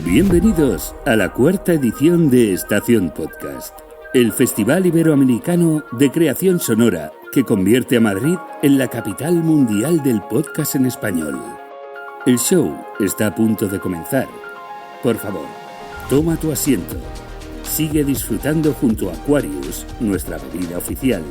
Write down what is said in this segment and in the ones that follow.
Bienvenidos a la cuarta edición de Estación Podcast, el Festival Iberoamericano de Creación Sonora que convierte a Madrid en la capital mundial del podcast en español. El show está a punto de comenzar. Por favor, toma tu asiento. Sigue disfrutando junto a Aquarius, nuestra bebida oficial.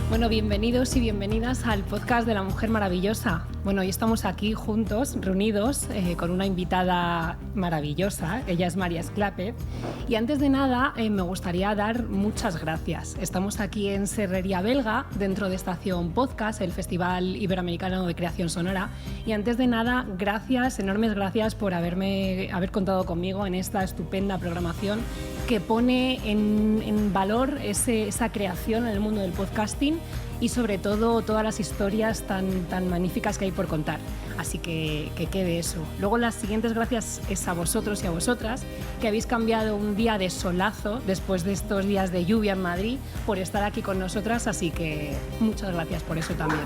Bueno, bienvenidos y bienvenidas al podcast de La Mujer Maravillosa. Bueno, hoy estamos aquí juntos, reunidos, con una invitada maravillosa. Ella es María Esclape. Y antes de nada, me gustaría dar muchas gracias. Estamos aquí en Serrería Belga, dentro de Estación Podcast, el Festival Iberoamericano de Creación Sonora. Y antes de nada, gracias, enormes gracias por haber contado conmigo en esta estupenda programación que pone en valor esa creación en el mundo del podcasting y sobre todo todas las historias tan magníficas que hay por contar. Así que quede eso. Luego las siguientes gracias es a vosotros y a vosotras que habéis cambiado un día de solazo después de estos días de lluvia en Madrid por estar aquí con nosotras, así que muchas gracias por eso también.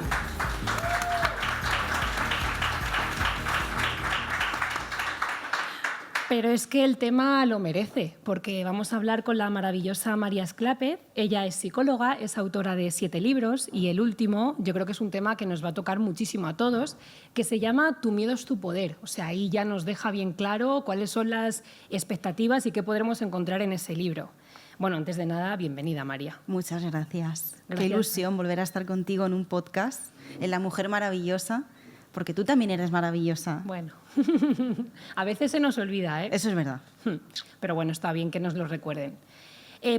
Pero es que el tema lo merece, porque vamos a hablar con la maravillosa María Esclape. Ella es psicóloga, es autora de 7 libros y el último, yo creo que es un tema que nos va a tocar muchísimo a todos, que se llama Tu miedo es tu poder. O sea, ahí ya nos deja bien claro cuáles son las expectativas y qué podremos encontrar en ese libro. Bueno, antes de nada, bienvenida, María. Muchas gracias. Qué Gracias. ilusión volver a estar contigo en un podcast, en La Mujer Maravillosa, porque tú también eres maravillosa. Bueno, a veces se nos olvida, ¿eh? Eso es verdad. Pero bueno, está bien que nos lo recuerden.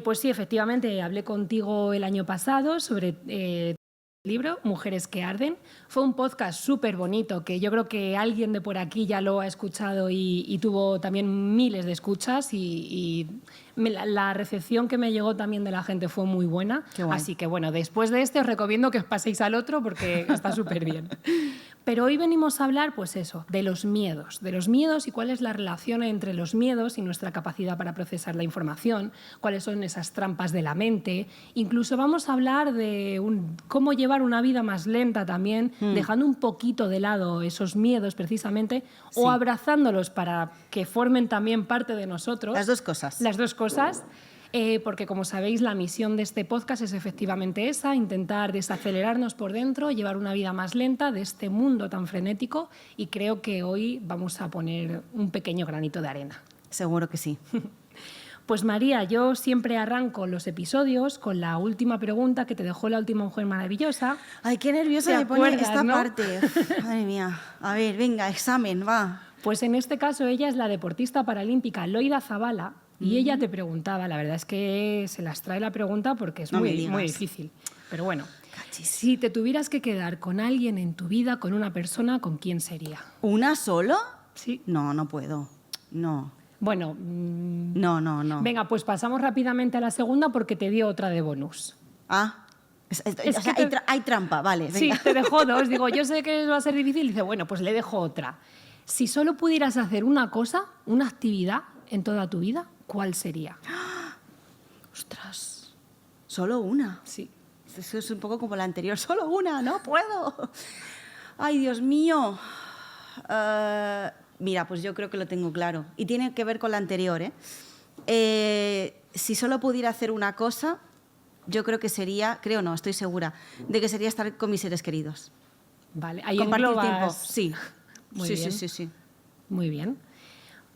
Pues sí, efectivamente, hablé contigo el año pasado sobre el libro Mujeres que arden. Fue un podcast súper bonito que yo creo que alguien de por aquí ya lo ha escuchado y tuvo también miles de escuchas y la recepción que me llegó también de la gente fue muy buena. Qué guay. Así que bueno, después de este os recomiendo que os paséis al otro porque está súper bien. Pero hoy venimos a hablar, pues eso, de los miedos y cuál es la relación entre los miedos y nuestra capacidad para procesar la información, cuáles son esas trampas de la mente. Incluso vamos a hablar de cómo llevar una vida más lenta también, dejando un poquito de lado esos miedos precisamente, Sí. o abrazándolos para que formen también parte de nosotros. Las dos cosas. Las dos cosas. Porque, como sabéis, la misión de este podcast es efectivamente esa, intentar desacelerarnos por dentro, llevar una vida más lenta de este mundo tan frenético, y creo que hoy vamos a poner un pequeño granito de arena. Seguro que sí. Pues María, yo siempre arranco los episodios con la última pregunta que te dejó la última Mujer Maravillosa. Ay, qué nerviosa ¿Te me pone acuerdas, esta no? parte. Madre mía. A ver, venga, examen, va. Pues en este caso ella es la deportista paralímpica Loida Zabala y ella te preguntaba, la verdad es que se las trae la pregunta porque es No me muy, digas. muy difícil, pero bueno, Cachis. si te tuvieras que quedar con alguien en tu vida, con una persona, ¿con quién sería? ¿Una solo? Sí. No, no puedo. No. Bueno, No. venga, pues pasamos rápidamente a la segunda porque te dio otra de bonus. Ah. Es O sea, que hay trampa, vale. Sí, Venga. te dejo dos. Digo, yo sé que va a ser difícil. Dice, bueno, pues le dejo otra. Si solo pudieras hacer una cosa, una actividad en toda tu vida, ¿cuál sería? Ostras. Solo una. Sí. Eso es un poco como la anterior. Solo una, no puedo. Ay, Dios mío. Mira, pues yo creo que lo tengo claro. Y tiene que ver con la anterior, ¿eh? Si solo pudiera hacer una cosa, yo creo que sería, estoy segura, de que sería estar con mis seres queridos. Vale, ahí Compartir englobas- tiempo. Sí. Muy sí, bien. sí. Muy bien.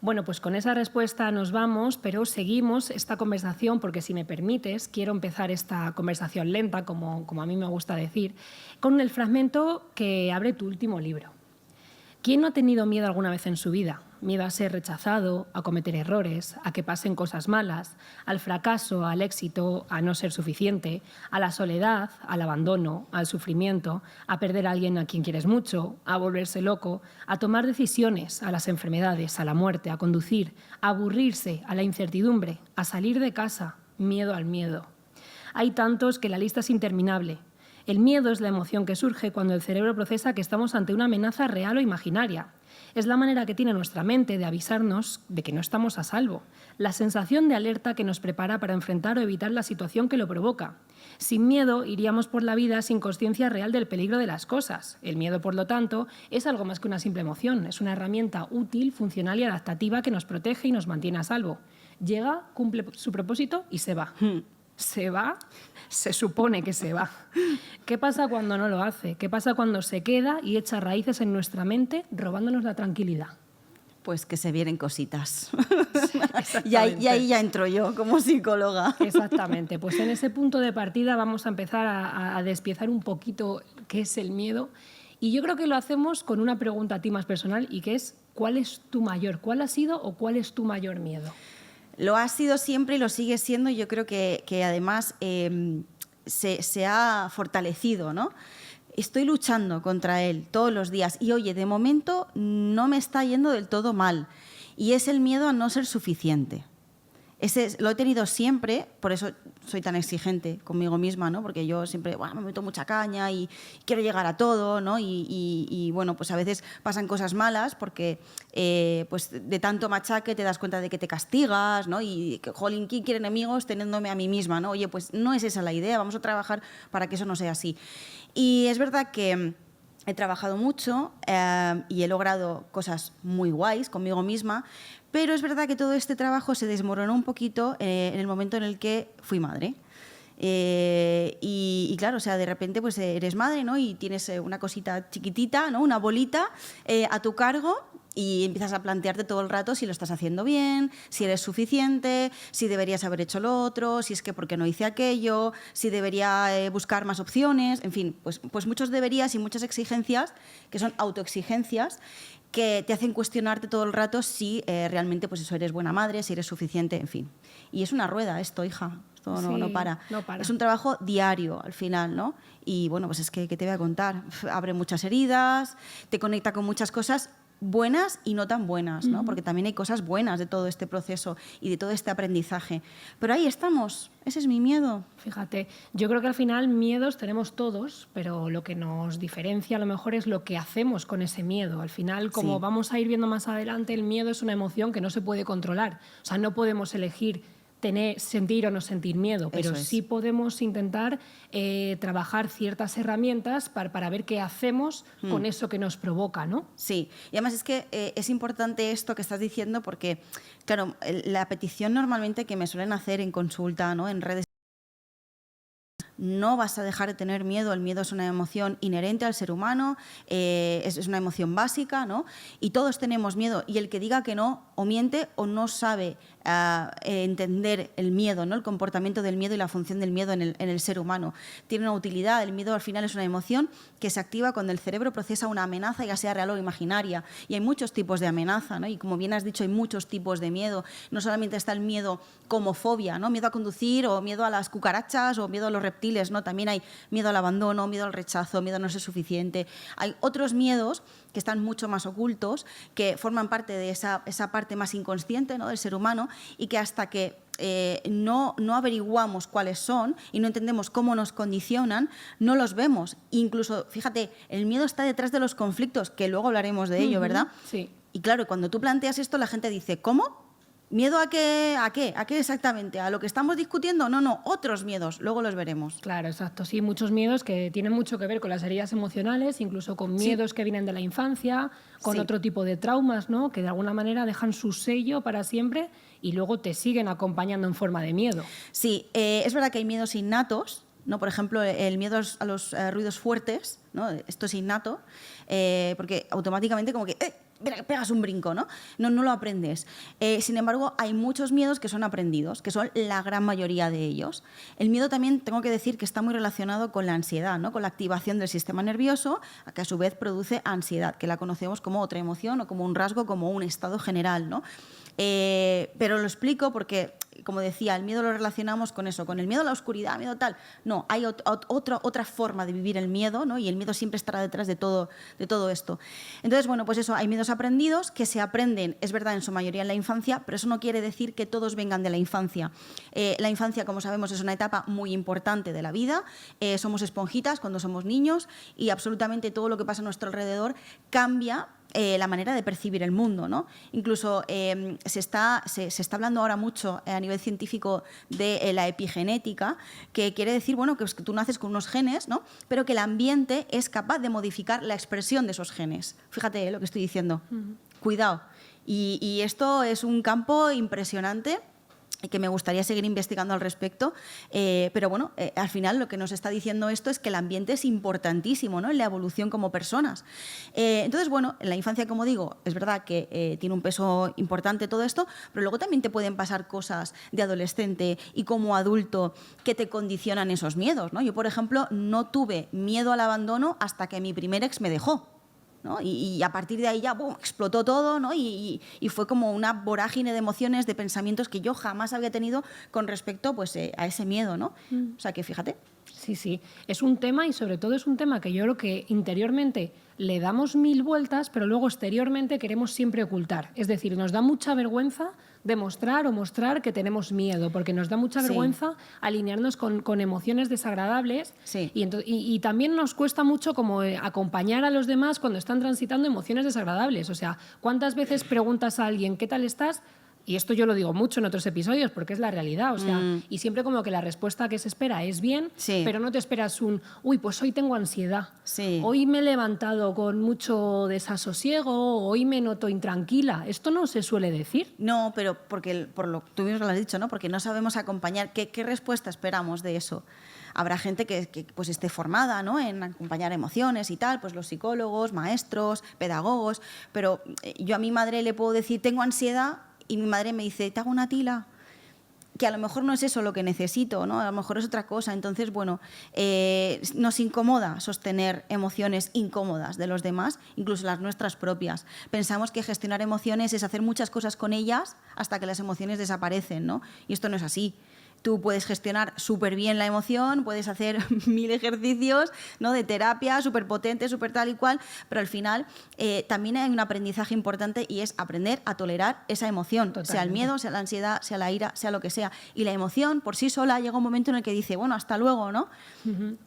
Bueno, pues con esa respuesta nos vamos, pero seguimos esta conversación porque, si me permites, quiero empezar esta conversación lenta, como a mí me gusta decir, con el fragmento que abre tu último libro. ¿Quién no ha tenido miedo alguna vez en su vida? Miedo a ser rechazado, a cometer errores, a que pasen cosas malas, al fracaso, al éxito, a no ser suficiente, a la soledad, al abandono, al sufrimiento, a perder a alguien a quien quieres mucho, a volverse loco, a tomar decisiones, a las enfermedades, a la muerte, a conducir, a aburrirse, a la incertidumbre, a salir de casa, miedo al miedo. Hay tantos que la lista es interminable. El miedo es la emoción que surge cuando el cerebro procesa que estamos ante una amenaza real o imaginaria. Es la manera que tiene nuestra mente de avisarnos de que no estamos a salvo, la sensación de alerta que nos prepara para enfrentar o evitar la situación que lo provoca. Sin miedo, iríamos por la vida sin consciencia real del peligro de las cosas. El miedo, por lo tanto, es algo más que una simple emoción. Es una herramienta útil, funcional y adaptativa que nos protege y nos mantiene a salvo. Llega, cumple su propósito y se va. Se va, se supone que se va. ¿Qué pasa cuando no lo hace? ¿Qué pasa cuando se queda y echa raíces en nuestra mente, robándonos la tranquilidad? Pues que se vienen cositas. Sí, y ahí ya entro yo como psicóloga. Exactamente. Pues en ese punto de partida vamos a empezar a despiezar un poquito qué es el miedo. Y yo creo que lo hacemos con una pregunta a ti más personal y que es, ¿cuál ha sido o cuál es tu mayor miedo? Lo ha sido siempre y lo sigue siendo, y yo creo que además se ha fortalecido, ¿no? Estoy luchando contra él todos los días y, oye, de momento no me está yendo del todo mal, y es el miedo a no ser suficiente. Lo he tenido siempre, por eso soy tan exigente conmigo misma, ¿no? Porque yo siempre me meto mucha caña y quiero llegar a todo, ¿no? Y bueno, pues a veces pasan cosas malas porque pues de tanto machaque te das cuenta de que te castigas, ¿no? Y que, jolín, ¿quién quiere enemigos teniéndome a mí misma, ¿no? Oye, pues no es esa la idea, vamos a trabajar para que eso no sea así. Y es verdad que he trabajado mucho y he logrado cosas muy guays conmigo misma, pero es verdad que todo este trabajo se desmoronó un poquito en el momento en el que fui madre. Y claro, o sea, de repente pues eres madre, ¿no? Y tienes una cosita chiquitita, ¿no? Una bolita a tu cargo, y empiezas a plantearte todo el rato si lo estás haciendo bien, si eres suficiente, si deberías haber hecho lo otro, si es que por qué no hice aquello, si debería buscar más opciones, en fin, pues muchos deberías y muchas exigencias que son autoexigencias que te hacen cuestionarte todo el rato si realmente pues eso, eres buena madre, si eres suficiente, en fin. Y es una rueda esto, hija. Esto no para. Es un trabajo diario al final, ¿no? Y bueno, pues es que, ¿qué te voy a contar? Abre muchas heridas, te conecta con muchas cosas buenas y no tan buenas, ¿no? Porque también hay cosas buenas de todo este proceso y de todo este aprendizaje. Pero ahí estamos, ese es mi miedo. Fíjate, yo creo que al final miedos tenemos todos, pero lo que nos diferencia a lo mejor es lo que hacemos con ese miedo. Al final, como vamos a ir viendo más adelante, el miedo es una emoción que no se puede controlar. O sea, no podemos elegir sentir o no sentir miedo, pero sí podemos intentar trabajar ciertas herramientas para ver qué hacemos con eso que nos provoca, ¿no? Sí, y además es que es importante esto que estás diciendo porque, claro, la petición normalmente que me suelen hacer en consulta, ¿no? En redes, no vas a dejar de tener miedo. El miedo es una emoción inherente al ser humano, es una emoción básica, ¿no? Y todos tenemos miedo, y el que diga que no, o miente o no sabe entender el miedo, ¿no? El comportamiento del miedo y la función del miedo en el ser humano. Tiene una utilidad. El miedo al final es una emoción que se activa cuando el cerebro procesa una amenaza, ya sea real o imaginaria. Y hay muchos tipos de amenaza, ¿no? Y como bien has dicho, hay muchos tipos de miedo. No solamente está el miedo como fobia, ¿no? Miedo a conducir, o miedo a las cucarachas, o miedo a los reptiles, ¿no? También hay miedo al abandono, miedo al rechazo, miedo a no ser suficiente. Hay otros miedos que están mucho más ocultos, que forman parte de esa parte más inconsciente, ¿no? Del ser humano, y que hasta que no averiguamos cuáles son y no entendemos cómo nos condicionan, no los vemos. Incluso, fíjate, el miedo está detrás de los conflictos, que luego hablaremos de ello, ¿verdad? Sí. Y claro, cuando tú planteas esto, la gente dice, ¿cómo? ¿Miedo a qué? ¿A qué? ¿A qué exactamente? ¿A lo que estamos discutiendo? No, otros miedos, luego los veremos. Claro, exacto. Sí, muchos miedos que tienen mucho que ver con las heridas emocionales, incluso con miedos que vienen de la infancia, con otro tipo de traumas, ¿no? Que de alguna manera dejan su sello para siempre y luego te siguen acompañando en forma de miedo. Sí, es verdad que hay miedos innatos, ¿no? Por ejemplo, el miedo a los ruidos fuertes, ¿no? Esto es innato, porque automáticamente como que pegas un brinco, ¿no? No lo aprendes. Sin embargo, hay muchos miedos que son aprendidos, que son la gran mayoría de ellos. El miedo también, tengo que decir, que está muy relacionado con la ansiedad, ¿no? Con la activación del sistema nervioso, que a su vez produce ansiedad, que la conocemos como otra emoción o como un rasgo, como un estado general, ¿no? Pero lo explico porque como decía, el miedo lo relacionamos con eso, con el miedo a la oscuridad, miedo tal. No, hay otra forma de vivir el miedo, ¿no? Y el miedo siempre estará detrás de todo esto. Entonces, bueno, pues eso, hay miedos aprendidos que se aprenden, es verdad, en su mayoría en la infancia, pero eso no quiere decir que todos vengan de la infancia. La infancia, como sabemos, es una etapa muy importante de la vida. Somos esponjitas cuando somos niños y absolutamente todo lo que pasa a nuestro alrededor cambia la manera de percibir el mundo, ¿no? Incluso se está hablando ahora mucho a nivel científico de la epigenética, que quiere decir, bueno, que tú naces con unos genes, ¿no? Pero que el ambiente es capaz de modificar la expresión de esos genes. Fíjate lo que estoy diciendo. Cuidado. Y esto es un campo impresionante y que me gustaría seguir investigando al respecto, pero bueno, al final lo que nos está diciendo esto es que el ambiente es importantísimo, ¿no? En la evolución como personas. Entonces, bueno, en la infancia, como digo, es verdad que tiene un peso importante todo esto, pero luego también te pueden pasar cosas de adolescente y como adulto que te condicionan esos miedos, ¿no? Yo, por ejemplo, no tuve miedo al abandono hasta que mi primer ex me dejó, ¿no? Y a partir de ahí ya ¡bum!, explotó todo, ¿no? Y fue como una vorágine de emociones, de pensamientos que yo jamás había tenido con respecto, pues, a ese miedo, ¿no? O sea que fíjate. Sí, sí, es un tema y sobre todo es un tema que yo creo que interiormente le damos 1000 vueltas, pero luego exteriormente queremos siempre ocultar. Es decir, nos da mucha vergüenza demostrar o mostrar que tenemos miedo, porque nos da mucha vergüenza alinearnos con emociones desagradables y también nos cuesta mucho como acompañar a los demás cuando están transitando emociones desagradables. O sea, ¿cuántas veces preguntas a alguien ¿qué tal estás? Y esto yo lo digo mucho en otros episodios porque es la realidad, o sea, y siempre como que la respuesta que se espera es bien, pero no te esperas uy, pues hoy tengo ansiedad, hoy me he levantado con mucho desasosiego, hoy me noto intranquila. Esto no se suele decir. No, pero tú mismo lo has dicho, ¿no? Porque no sabemos acompañar. ¿Qué respuesta esperamos de eso? Habrá gente que pues esté formada, ¿no?, en acompañar emociones y tal, pues los psicólogos, maestros, pedagogos, pero yo a mi madre le puedo decir tengo ansiedad y mi madre me dice, ¿te hago una tila? Que a lo mejor no es eso lo que necesito, ¿no? A lo mejor es otra cosa. Entonces, bueno, nos incomoda sostener emociones incómodas de los demás, incluso las nuestras propias. Pensamos que gestionar emociones es hacer muchas cosas con ellas hasta que las emociones desaparecen, ¿no? Y esto no es así. Tú puedes gestionar súper bien la emoción, puedes hacer 1000 ejercicios, ¿no?, de terapia súper potente, súper tal y cual, pero al final también hay un aprendizaje importante y es aprender a tolerar esa emoción, sea el miedo, sea la ansiedad, sea la ira, sea lo que sea. Y la emoción por sí sola llega un momento en el que dice, bueno, hasta luego, ¿no?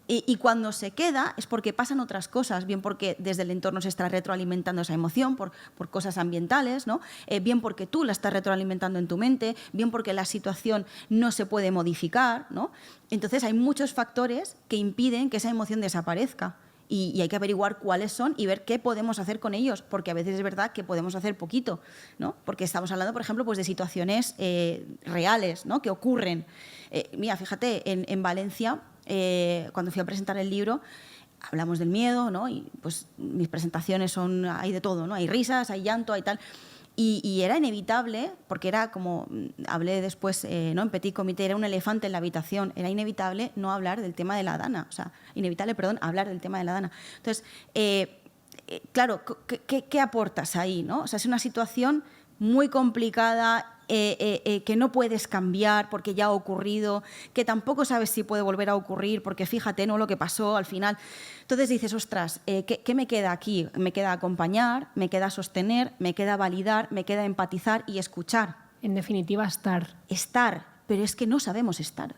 Y cuando se queda es porque pasan otras cosas, bien porque desde el entorno se está retroalimentando esa emoción por cosas ambientales, ¿no? Bien porque tú la estás retroalimentando en tu mente, bien porque la situación no se puede modificar, ¿no? Entonces hay muchos factores que impiden que esa emoción desaparezca y hay que averiguar cuáles son y ver qué podemos hacer con ellos, porque a veces es verdad que podemos hacer poquito, ¿no? Porque estamos hablando, por ejemplo, pues de situaciones reales, ¿no?, que ocurren. Mira, fíjate, en Valencia, cuando fui a presentar el libro, hablamos del miedo, ¿no? Y pues mis presentaciones hay de todo, ¿no? Hay risas, hay llanto, hay tal. Y era inevitable, porque era como, hablé después, ¿no?, en Petit Comité, era un elefante en la habitación, era inevitable no hablar del tema de la dana, o sea, hablar del tema de la dana. Entonces, claro, ¿qué aportas ahí, no? O sea, es una situación muy complicada, que no puedes cambiar porque ya ha ocurrido, que tampoco sabes si puede volver a ocurrir porque fíjate, ¿no?, lo que pasó al final. Entonces dices, ostras, ¿qué me queda aquí? Me queda acompañar, me queda sostener, me queda validar, me queda empatizar y escuchar. En definitiva, estar. Estar, pero es que no sabemos estar.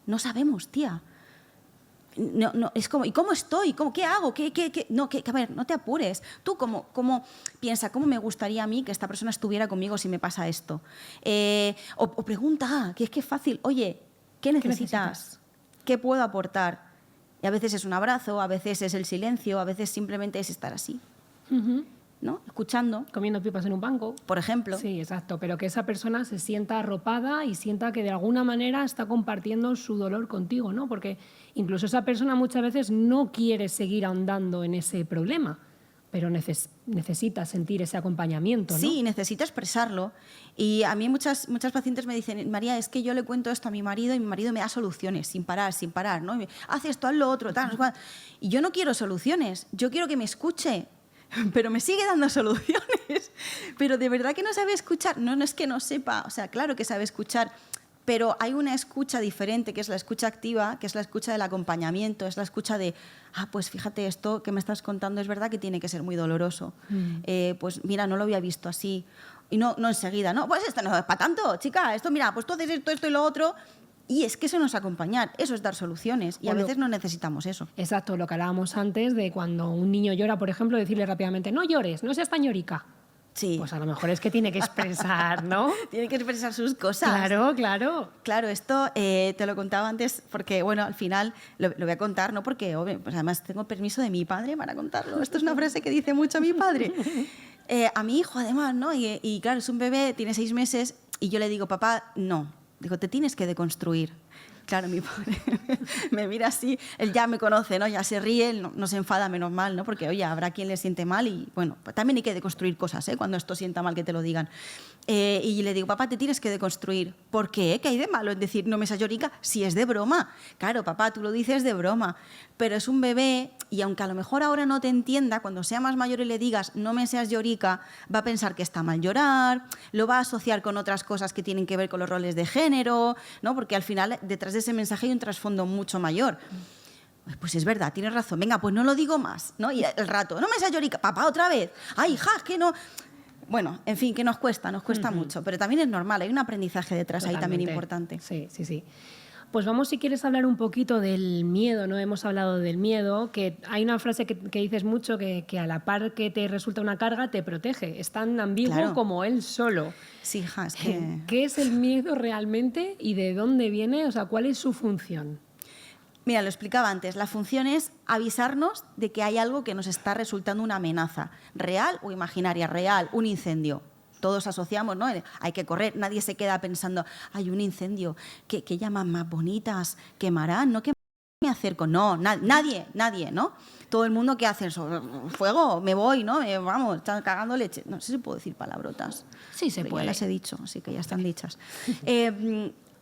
No sabemos, tía. No, es como, ¿y cómo estoy? ¿Qué hago? A ver, no te apures. Tú piensa, ¿cómo me gustaría a mí que esta persona estuviera conmigo si me pasa esto? O pregunta, que es que es fácil, oye, ¿qué necesitas? ¿Qué puedo aportar? Y a veces es un abrazo, a veces es el silencio, a veces simplemente es estar así, ¿no? Escuchando. Comiendo pipas en un banco. Por ejemplo. Sí, exacto, pero que esa persona se sienta arropada y sienta que de alguna manera está compartiendo su dolor contigo, ¿no? Porque incluso esa persona muchas veces no quiere seguir ahondando en ese problema, pero necesita sentir ese acompañamiento, ¿no? Sí, necesita expresarlo. Y a mí muchas pacientes me dicen, María, es que yo le cuento esto a mi marido y mi marido me da soluciones sin parar, ¿no? Y me, haz esto, haz lo otro, tal, tal. Y yo no quiero soluciones, yo quiero que me escuche. pero me sigue dando soluciones. Pero de verdad que no sabe escuchar. No, no es que no sepa, o sea, claro que sabe escuchar, pero hay una escucha diferente, que es la escucha activa, que es la escucha del acompañamiento, es la escucha de, pues fíjate, esto que me estás contando es verdad que tiene que ser muy doloroso. Pues mira, no lo había visto así. Y no enseguida, no, pues esto no es para tanto, chica, esto mira, pues tú haces esto y lo otro. Y es que eso no es acompañar, eso es dar soluciones. Y a veces no necesitamos eso. Exacto, lo que hablábamos antes de cuando un niño llora, por ejemplo, decirle rápidamente, no llores, no seas tan llorica. Sí. Pues a lo mejor es que tiene que expresar, ¿no? Tiene que expresar sus cosas. Claro, claro. Claro, esto te lo contaba antes porque, bueno, al final lo voy a contar, ¿no? Porque, pues además tengo permiso de mi padre para contarlo. Esto es una frase que dice mucho mi padre. A mi hijo, además, ¿no? Y claro, es un bebé, tiene 6 meses, y yo le digo, papá, no. Digo, te tienes que deconstruir. Claro, mi padre me mira así, él ya me conoce, ¿no? Ya se ríe, no se enfada, menos mal, ¿no? Porque, oye, habrá quien le siente mal y, bueno, también hay que deconstruir cosas, ¿eh? Cuando esto sienta mal que te lo digan. Y le digo, papá, te tienes que deconstruir. ¿Por qué? ¿Qué hay de malo en decir no me seas llorica si es de broma? Claro, papá, tú lo dices de broma, pero es un bebé y aunque a lo mejor ahora no te entienda, cuando sea más mayor y le digas no me seas llorica, va a pensar que está mal llorar, lo va a asociar con otras cosas que tienen que ver con los roles de género, ¿no? Porque al final detrás de ese mensaje hay un trasfondo mucho mayor. Pues es verdad, tienes razón, venga, pues no lo digo más, ¿no? Y el rato, no me seas llorica, papá, otra vez, ay, hija, que no... Bueno, en fin, que nos cuesta mucho, pero también es normal, hay un aprendizaje detrás. Totalmente. Ahí también importante. Sí, sí, sí. Pues vamos, si quieres, hablar un poquito del miedo, ¿no? Hemos hablado del miedo, que hay una frase que dices mucho, que a la par que te resulta una carga, te protege. Es tan ambiguo como él solo. Sí, hija, es que... ¿Qué es el miedo realmente y de dónde viene? O sea, ¿cuál es su función? Mira, lo explicaba antes, la función es avisarnos de que hay algo que nos está resultando una amenaza, real o imaginaria, real, un incendio. Todos asociamos, ¿no? Hay que correr, nadie se queda pensando, hay un incendio, ¿qué llamas más bonitas? ¿Quemarán? ¿No? ¿Qué me acerco? No, nadie, ¿no? Todo el mundo, ¿qué hace? Fuego, me voy, ¿no? Vamos, están cagando leche. No sé si puedo decir palabrotas. Sí, se puede. Ya las he dicho, así que ya están dichas.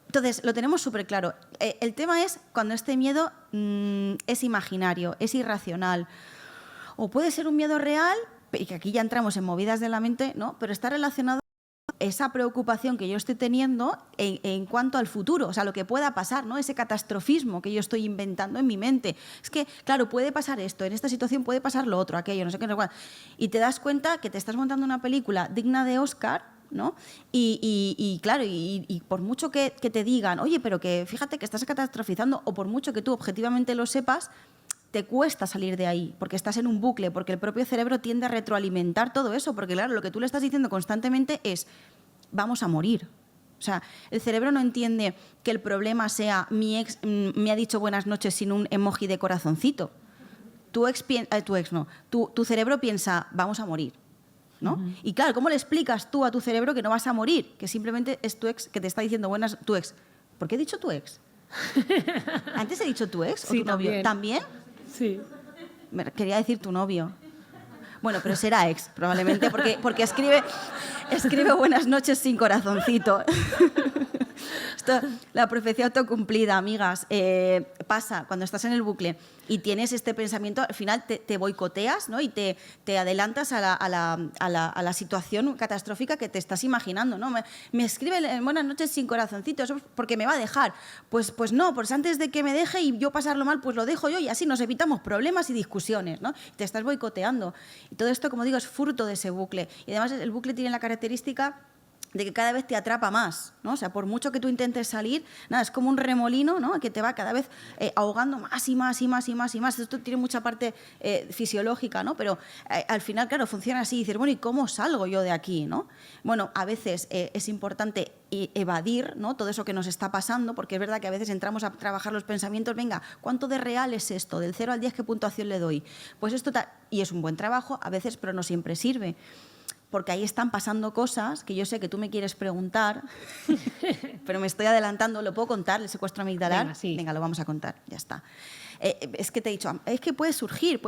Entonces, lo tenemos súper claro. El tema es cuando este miedo es imaginario, es irracional, o puede ser un miedo real, y que aquí ya entramos en movidas de la mente, ¿no? Pero está relacionado con esa preocupación que yo estoy teniendo en cuanto al futuro, o sea, lo que pueda pasar, ¿no? Ese catastrofismo que yo estoy inventando en mi mente. Es que, claro, puede pasar esto, en esta situación puede pasar lo otro, aquello, no sé qué, no sé cuál. Y te das cuenta que te estás montando una película digna de Oscar, ¿no? Y claro, y por mucho que te digan, oye, pero que fíjate que estás catastrofizando, o por mucho que tú objetivamente lo sepas, te cuesta salir de ahí, porque estás en un bucle, porque el propio cerebro tiende a retroalimentar todo eso, porque claro, lo que tú le estás diciendo constantemente es, vamos a morir. O sea, el cerebro no entiende que el problema sea, mi ex me ha dicho buenas noches sin un emoji de corazoncito. Tu cerebro piensa, vamos a morir. ¿No? Y claro, ¿cómo le explicas tú a tu cerebro que no vas a morir? Que simplemente es tu ex que te está diciendo buenas, tu ex. ¿Por qué he dicho tu ex? ¿Antes he dicho tu ex sí, o tu novio? ¿También? Sí. Quería decir tu novio. Bueno, pero será ex, probablemente, porque escribe buenas noches sin corazoncito. Esto, la profecía autocumplida, amigas, pasa cuando estás en el bucle y tienes este pensamiento, al final te boicoteas, ¿no? Y te adelantas a la situación catastrófica que te estás imaginando, ¿no? Me escribe buenas noches sin corazoncito, eso porque me va a dejar. Pues no, pues antes de que me deje y yo pasarlo mal, pues lo dejo yo y así nos evitamos problemas y discusiones, ¿no? Te estás boicoteando. Y todo esto, como digo, es fruto de ese bucle. Y además el bucle tiene la característica de que cada vez te atrapa más, ¿no? O sea, por mucho que tú intentes salir, nada, es como un remolino, ¿no? Que te va cada vez ahogando más y más y más y más y más. Esto tiene mucha parte fisiológica, ¿no? Pero al final, claro, funciona así. Y dices, bueno, ¿y cómo salgo yo de aquí, no? Bueno, a veces es importante evadir, ¿no? Todo eso que nos está pasando, porque es verdad que a veces entramos a trabajar los pensamientos, venga, ¿cuánto de real es esto? Del 0 al 10, ¿qué puntuación le doy? Pues esto, y es un buen trabajo, a veces, pero no siempre sirve. Porque ahí están pasando cosas que yo sé que tú me quieres preguntar, pero me estoy adelantando. ¿Lo puedo contar, el secuestro amigdalar? Venga, sí. Venga, lo vamos a contar, ya está. Es que te he dicho, es que puede surgir.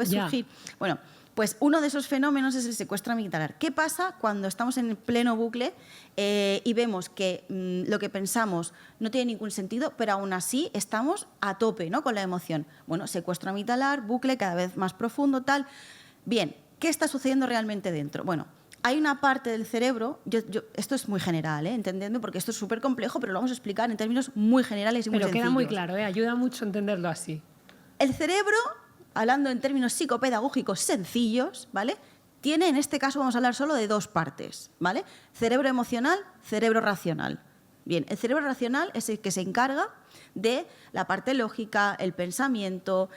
Bueno, pues uno de esos fenómenos es el secuestro amigdalar. ¿Qué pasa cuando estamos en pleno bucle y vemos que lo que pensamos no tiene ningún sentido, pero aún así estamos a tope, ¿no? Con la emoción? Bueno, secuestro amigdalar, bucle cada vez más profundo, tal. Bien. ¿qué está sucediendo realmente dentro? Bueno, hay una parte del cerebro, esto es muy general, entendedme, porque esto es súper complejo, pero lo vamos a explicar en términos muy generales y muy sencillos. Pero queda muy claro, ayuda mucho entenderlo así. El cerebro, hablando en términos psicopedagógicos sencillos, ¿vale? Tiene, en este caso vamos a hablar solo de 2 partes, ¿vale? Cerebro emocional, cerebro racional. Bien, el cerebro racional es el que se encarga de la parte lógica, el pensamiento,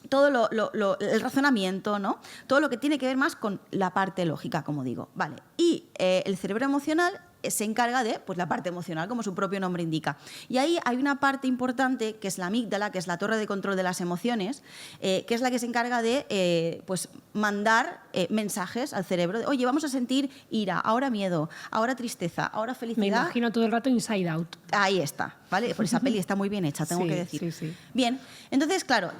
todo el razonamiento, ¿no? Todo lo que tiene que ver más con la parte lógica, como digo. Vale. Y el cerebro emocional se encarga de la parte emocional, como su propio nombre indica. Y ahí hay una parte importante, que es la amígdala, que es la torre de control de las emociones, que es la que se encarga de mandar mensajes al cerebro. De, oye, vamos a sentir ira, ahora miedo, ahora tristeza, ahora felicidad. Me imagino todo el rato Inside Out. Ahí está, ¿vale? Por esa peli está muy bien hecha, tengo que decir. Sí. Bien, entonces, claro,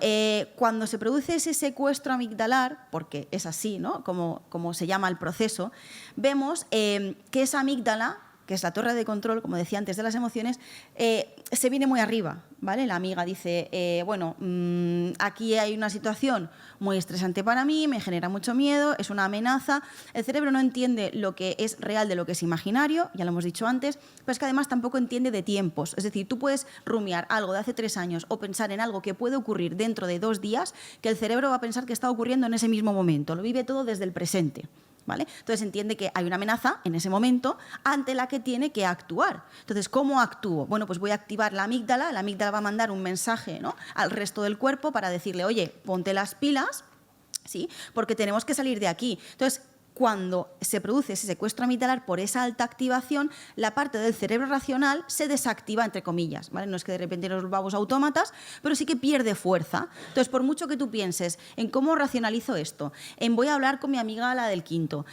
cuando se produce ese secuestro amigdalar, porque es así, ¿no? Como se llama el proceso, vemos que esa amígdala, que es la torre de control, como decía antes, de las emociones, se viene muy arriba, ¿vale? La amiga dice, aquí hay una situación muy estresante para mí, me genera mucho miedo, es una amenaza. El cerebro no entiende lo que es real de lo que es imaginario, ya lo hemos dicho antes, pero es que además tampoco entiende de tiempos. Es decir, tú puedes rumiar algo de hace 3 años o pensar en algo que puede ocurrir dentro de 2 días, que el cerebro va a pensar que está ocurriendo en ese mismo momento. Lo vive todo desde el presente. ¿Vale? Entonces entiende que hay una amenaza en ese momento ante la que tiene que actuar. Entonces, ¿cómo actúo? Bueno, pues voy a activar la amígdala va a mandar un mensaje, ¿no?, al resto del cuerpo para decirle, oye, ponte las pilas, ¿sí?, porque tenemos que salir de aquí. Entonces, cuando se produce ese secuestro amigdalar por esa alta activación, la parte del cerebro racional se desactiva, entre comillas, ¿vale? No es que de repente nos volvamos autómatas, pero sí que pierde fuerza. Entonces, por mucho que tú pienses en cómo racionalizo esto, en voy a hablar con mi amiga la del quinto,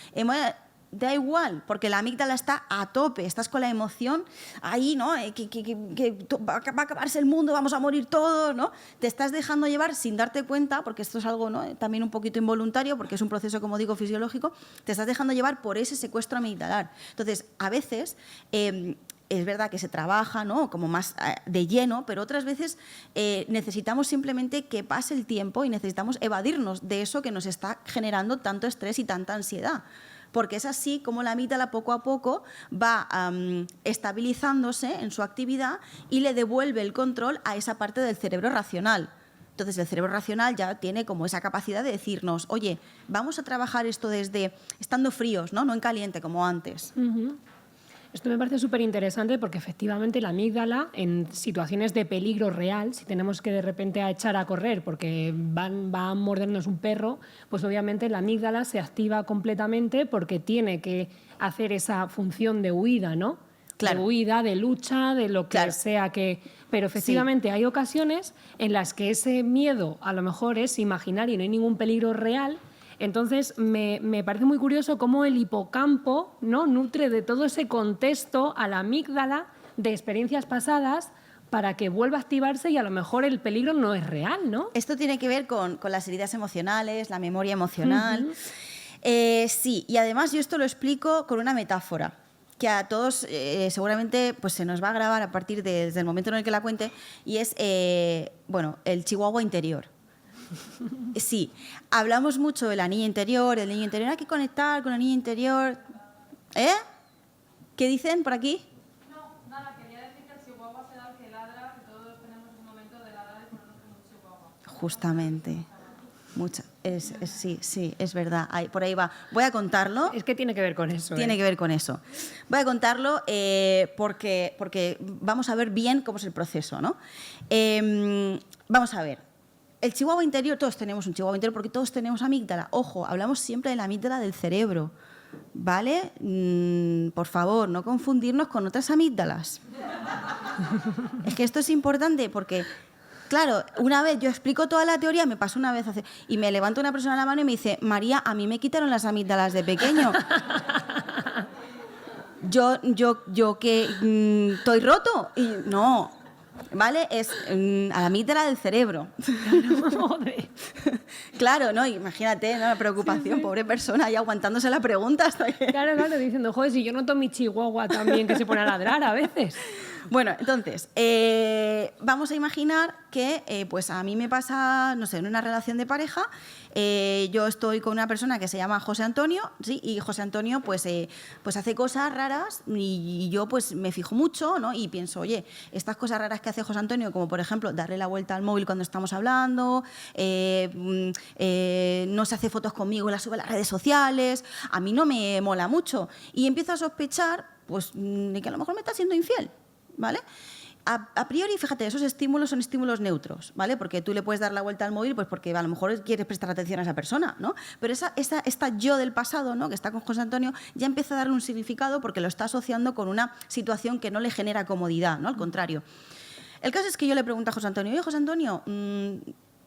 da igual, porque la amígdala está a tope, estás con la emoción ahí, ¿no? Que va a acabarse el mundo, vamos a morir todos, ¿no? Te estás dejando llevar sin darte cuenta, porque esto es algo, ¿no?, también un poquito involuntario, porque es un proceso, como digo, fisiológico, te estás dejando llevar por ese secuestro amigdalar. Entonces, a veces es verdad que se trabaja, ¿no?, como más de lleno, pero otras veces necesitamos simplemente que pase el tiempo y necesitamos evadirnos de eso que nos está generando tanto estrés y tanta ansiedad. Porque es así como la amígdala poco a poco va estabilizándose en su actividad y le devuelve el control a esa parte del cerebro racional. Entonces, el cerebro racional ya tiene como esa capacidad de decirnos, oye, vamos a trabajar esto desde estando fríos, no en caliente como antes. Uh-huh. Esto me parece súper interesante porque efectivamente la amígdala, en situaciones de peligro real, si tenemos que de repente echar a correr porque va a mordernos un perro, pues obviamente la amígdala se activa completamente porque tiene que hacer esa función de huida, ¿no? Claro. De huida, de lucha, de lo que sea que... Pero efectivamente hay ocasiones en las que ese miedo a lo mejor es imaginario y no hay ningún peligro real. Entonces, me parece muy curioso cómo el hipocampo, ¿no?, nutre de todo ese contexto a la amígdala de experiencias pasadas para que vuelva a activarse y a lo mejor el peligro no es real, ¿no? Esto tiene que ver con las heridas emocionales, la memoria emocional. Uh-huh. Sí, y además yo esto lo explico con una metáfora que a todos seguramente pues, se nos va a grabar a partir desde el momento en el que la cuente, y es el chihuahua interior. Sí, hablamos mucho de la niña interior, del niño interior, hay que conectar con la niña interior. ¿Qué dicen por aquí? No, nada, quería decir que el chihuahua se da el que ladra, que todos tenemos ese momento de ladrar y ponernos como un chihuahua. Justamente. Sí, es verdad. Por ahí va. Voy a contarlo. Es que tiene que ver con eso. Tiene que ver con eso. Voy a contarlo porque vamos a ver bien cómo es el proceso, ¿no? Vamos a ver. El chihuahua interior, todos tenemos un chihuahua interior porque todos tenemos amígdala. Ojo, hablamos siempre de la amígdala del cerebro, ¿vale? Por favor, no confundirnos con otras amígdalas. Es que esto es importante porque, claro, una vez yo explico toda la teoría, me pasó una vez y me levanta una persona la mano y me dice, María, a mí me quitaron las amígdalas de pequeño. Yo que estoy roto. Y no... ¿Vale? Es a la amígdala del cerebro. Claro, ¿no? Imagínate, ¿no?, la preocupación, pobre persona, ahí aguantándose la pregunta hasta que... Claro, diciendo, joder, si yo noto mi chihuahua también que se pone a ladrar a veces. Bueno, entonces, vamos a imaginar que pues a mí me pasa, no sé, en una relación de pareja, yo estoy con una persona que se llama José Antonio, ¿sí? Y José Antonio pues hace cosas raras y yo pues me fijo mucho, ¿no? Y pienso, oye, estas cosas raras que hace José Antonio, como por ejemplo darle la vuelta al móvil cuando estamos hablando, no se hace fotos conmigo y las sube a las redes sociales, a mí no me mola mucho. Y empiezo a sospechar pues, de que a lo mejor me está siendo infiel, ¿vale? A priori, fíjate, esos estímulos son estímulos neutros, ¿vale? Porque tú le puedes dar la vuelta al móvil pues porque a lo mejor quieres prestar atención a esa persona, ¿no? Pero esta yo del pasado, ¿no? Que está con José Antonio, ya empieza a darle un significado porque lo está asociando con una situación que no le genera comodidad, ¿no? Al contrario. El caso es que yo le pregunto a José Antonio, oye, José Antonio,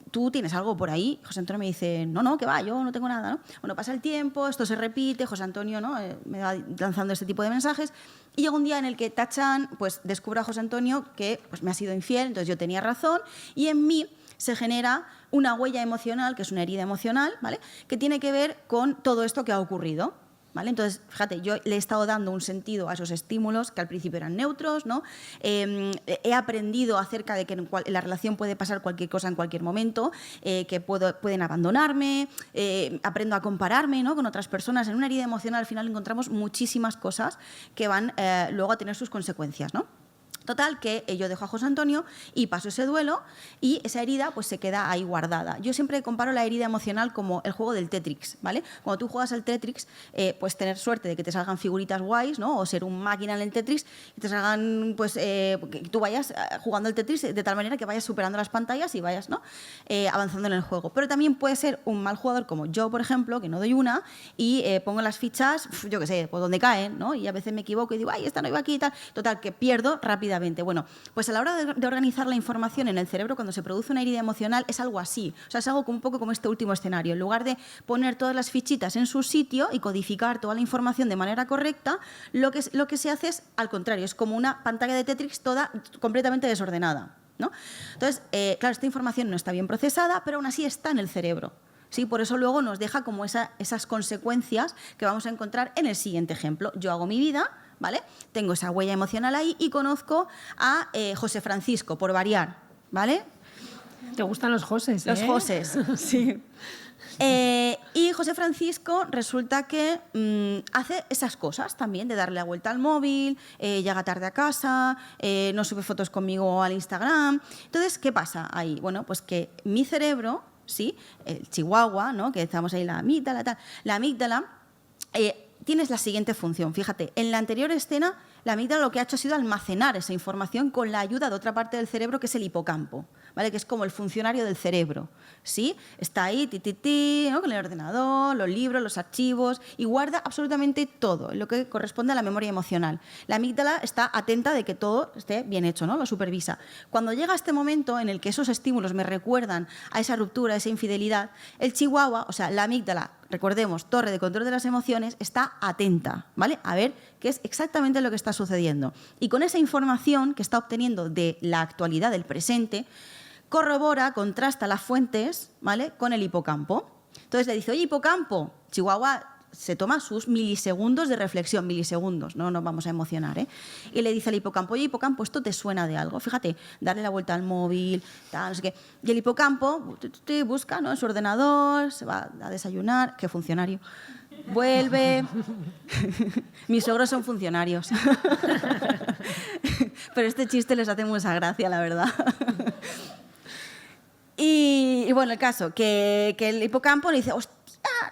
¿tú tienes algo por ahí? José Antonio me dice, no, que va, yo no tengo nada, ¿no? Bueno, pasa el tiempo, esto se repite, José Antonio, ¿no? Me va lanzando este tipo de mensajes y llega un día en el que tachan, pues descubro a José Antonio que pues, me ha sido infiel, entonces yo tenía razón y en mí se genera una huella emocional, que es una herida emocional, ¿vale? Que tiene que ver con todo esto que ha ocurrido. ¿Vale? Entonces, fíjate, yo le he estado dando un sentido a esos estímulos que al principio eran neutros, ¿no? He aprendido acerca de que en la relación puede pasar cualquier cosa en cualquier momento, que pueden abandonarme, aprendo a compararme, ¿no? Con otras personas. En una herida emocional al final encontramos muchísimas cosas que van luego a tener sus consecuencias, ¿no? Total, que yo dejo a José Antonio y paso ese duelo y esa herida pues se queda ahí guardada. Yo siempre comparo la herida emocional como el juego del Tetris, ¿vale? Cuando tú juegas al Tetris, pues tener suerte de que te salgan figuritas guays, ¿no? O ser un máquina en el Tetris y te salgan, pues, que tú vayas jugando al Tetris de tal manera que vayas superando las pantallas y vayas, ¿no? Avanzando en el juego. Pero también puede ser un mal jugador como yo, por ejemplo, que no doy una y pongo las fichas, yo qué sé, pues donde caen, ¿no? Y a veces me equivoco y digo, ay, esta no iba aquí y tal. Total, que pierdo rápidamente. Bueno, pues a la hora de organizar la información en el cerebro, cuando se produce una herida emocional, es algo así. O sea, es algo un poco como este último escenario. En lugar de poner todas las fichitas en su sitio y codificar toda la información de manera correcta, lo que se hace es al contrario. Es como una pantalla de Tetris toda completamente desordenada, ¿no? Entonces, claro, esta información no está bien procesada, pero aún así está en el cerebro. Sí, por eso luego nos deja como esas consecuencias que vamos a encontrar en el siguiente ejemplo. Yo hago mi vida, ¿vale? Tengo esa huella emocional ahí y conozco a José Francisco, por variar, ¿vale? ¿Te gustan los Joses? Los Joses, sí. Y José Francisco resulta que hace esas cosas también, de darle la vuelta al móvil, llega tarde a casa, no sube fotos conmigo al Instagram. Entonces, ¿qué pasa ahí? Bueno, pues que mi cerebro, ¿sí? El chihuahua, ¿no? Que estamos ahí, la amígdala, tal. La amígdala tienes la siguiente función. Fíjate, en la anterior escena, la amígdala lo que ha hecho ha sido almacenar esa información con la ayuda de otra parte del cerebro, que es el hipocampo, ¿vale? Que es como el funcionario del cerebro, ¿sí? Está ahí, ¿no? Con el ordenador, los libros, los archivos, y guarda absolutamente todo, lo que corresponde a la memoria emocional. La amígdala está atenta de que todo esté bien hecho, ¿no? Lo supervisa. Cuando llega este momento en el que esos estímulos me recuerdan a esa ruptura, a esa infidelidad, el chihuahua, o sea, la amígdala, recordemos, torre de control de las emociones, está atenta, ¿vale? A ver qué es exactamente lo que está sucediendo. Y con esa información que está obteniendo de la actualidad, del presente, corrobora, contrasta las fuentes, ¿vale? Con el hipocampo. Entonces le dice, oye, hipocampo, Chihuahua se toma sus milisegundos de reflexión, milisegundos, no nos vamos a emocionar, ¿eh? Y le dice al hipocampo, oye, hipocampo, ¿esto te suena de algo? Fíjate, darle la vuelta al móvil, tal, no sé qué. Y el hipocampo busca, ¿no? En su ordenador, se va a desayunar, qué funcionario, vuelve. Mis suegros son funcionarios. Pero este chiste les hace mucha gracia, la verdad. Y bueno, el caso, que el hipocampo le dice, hostia,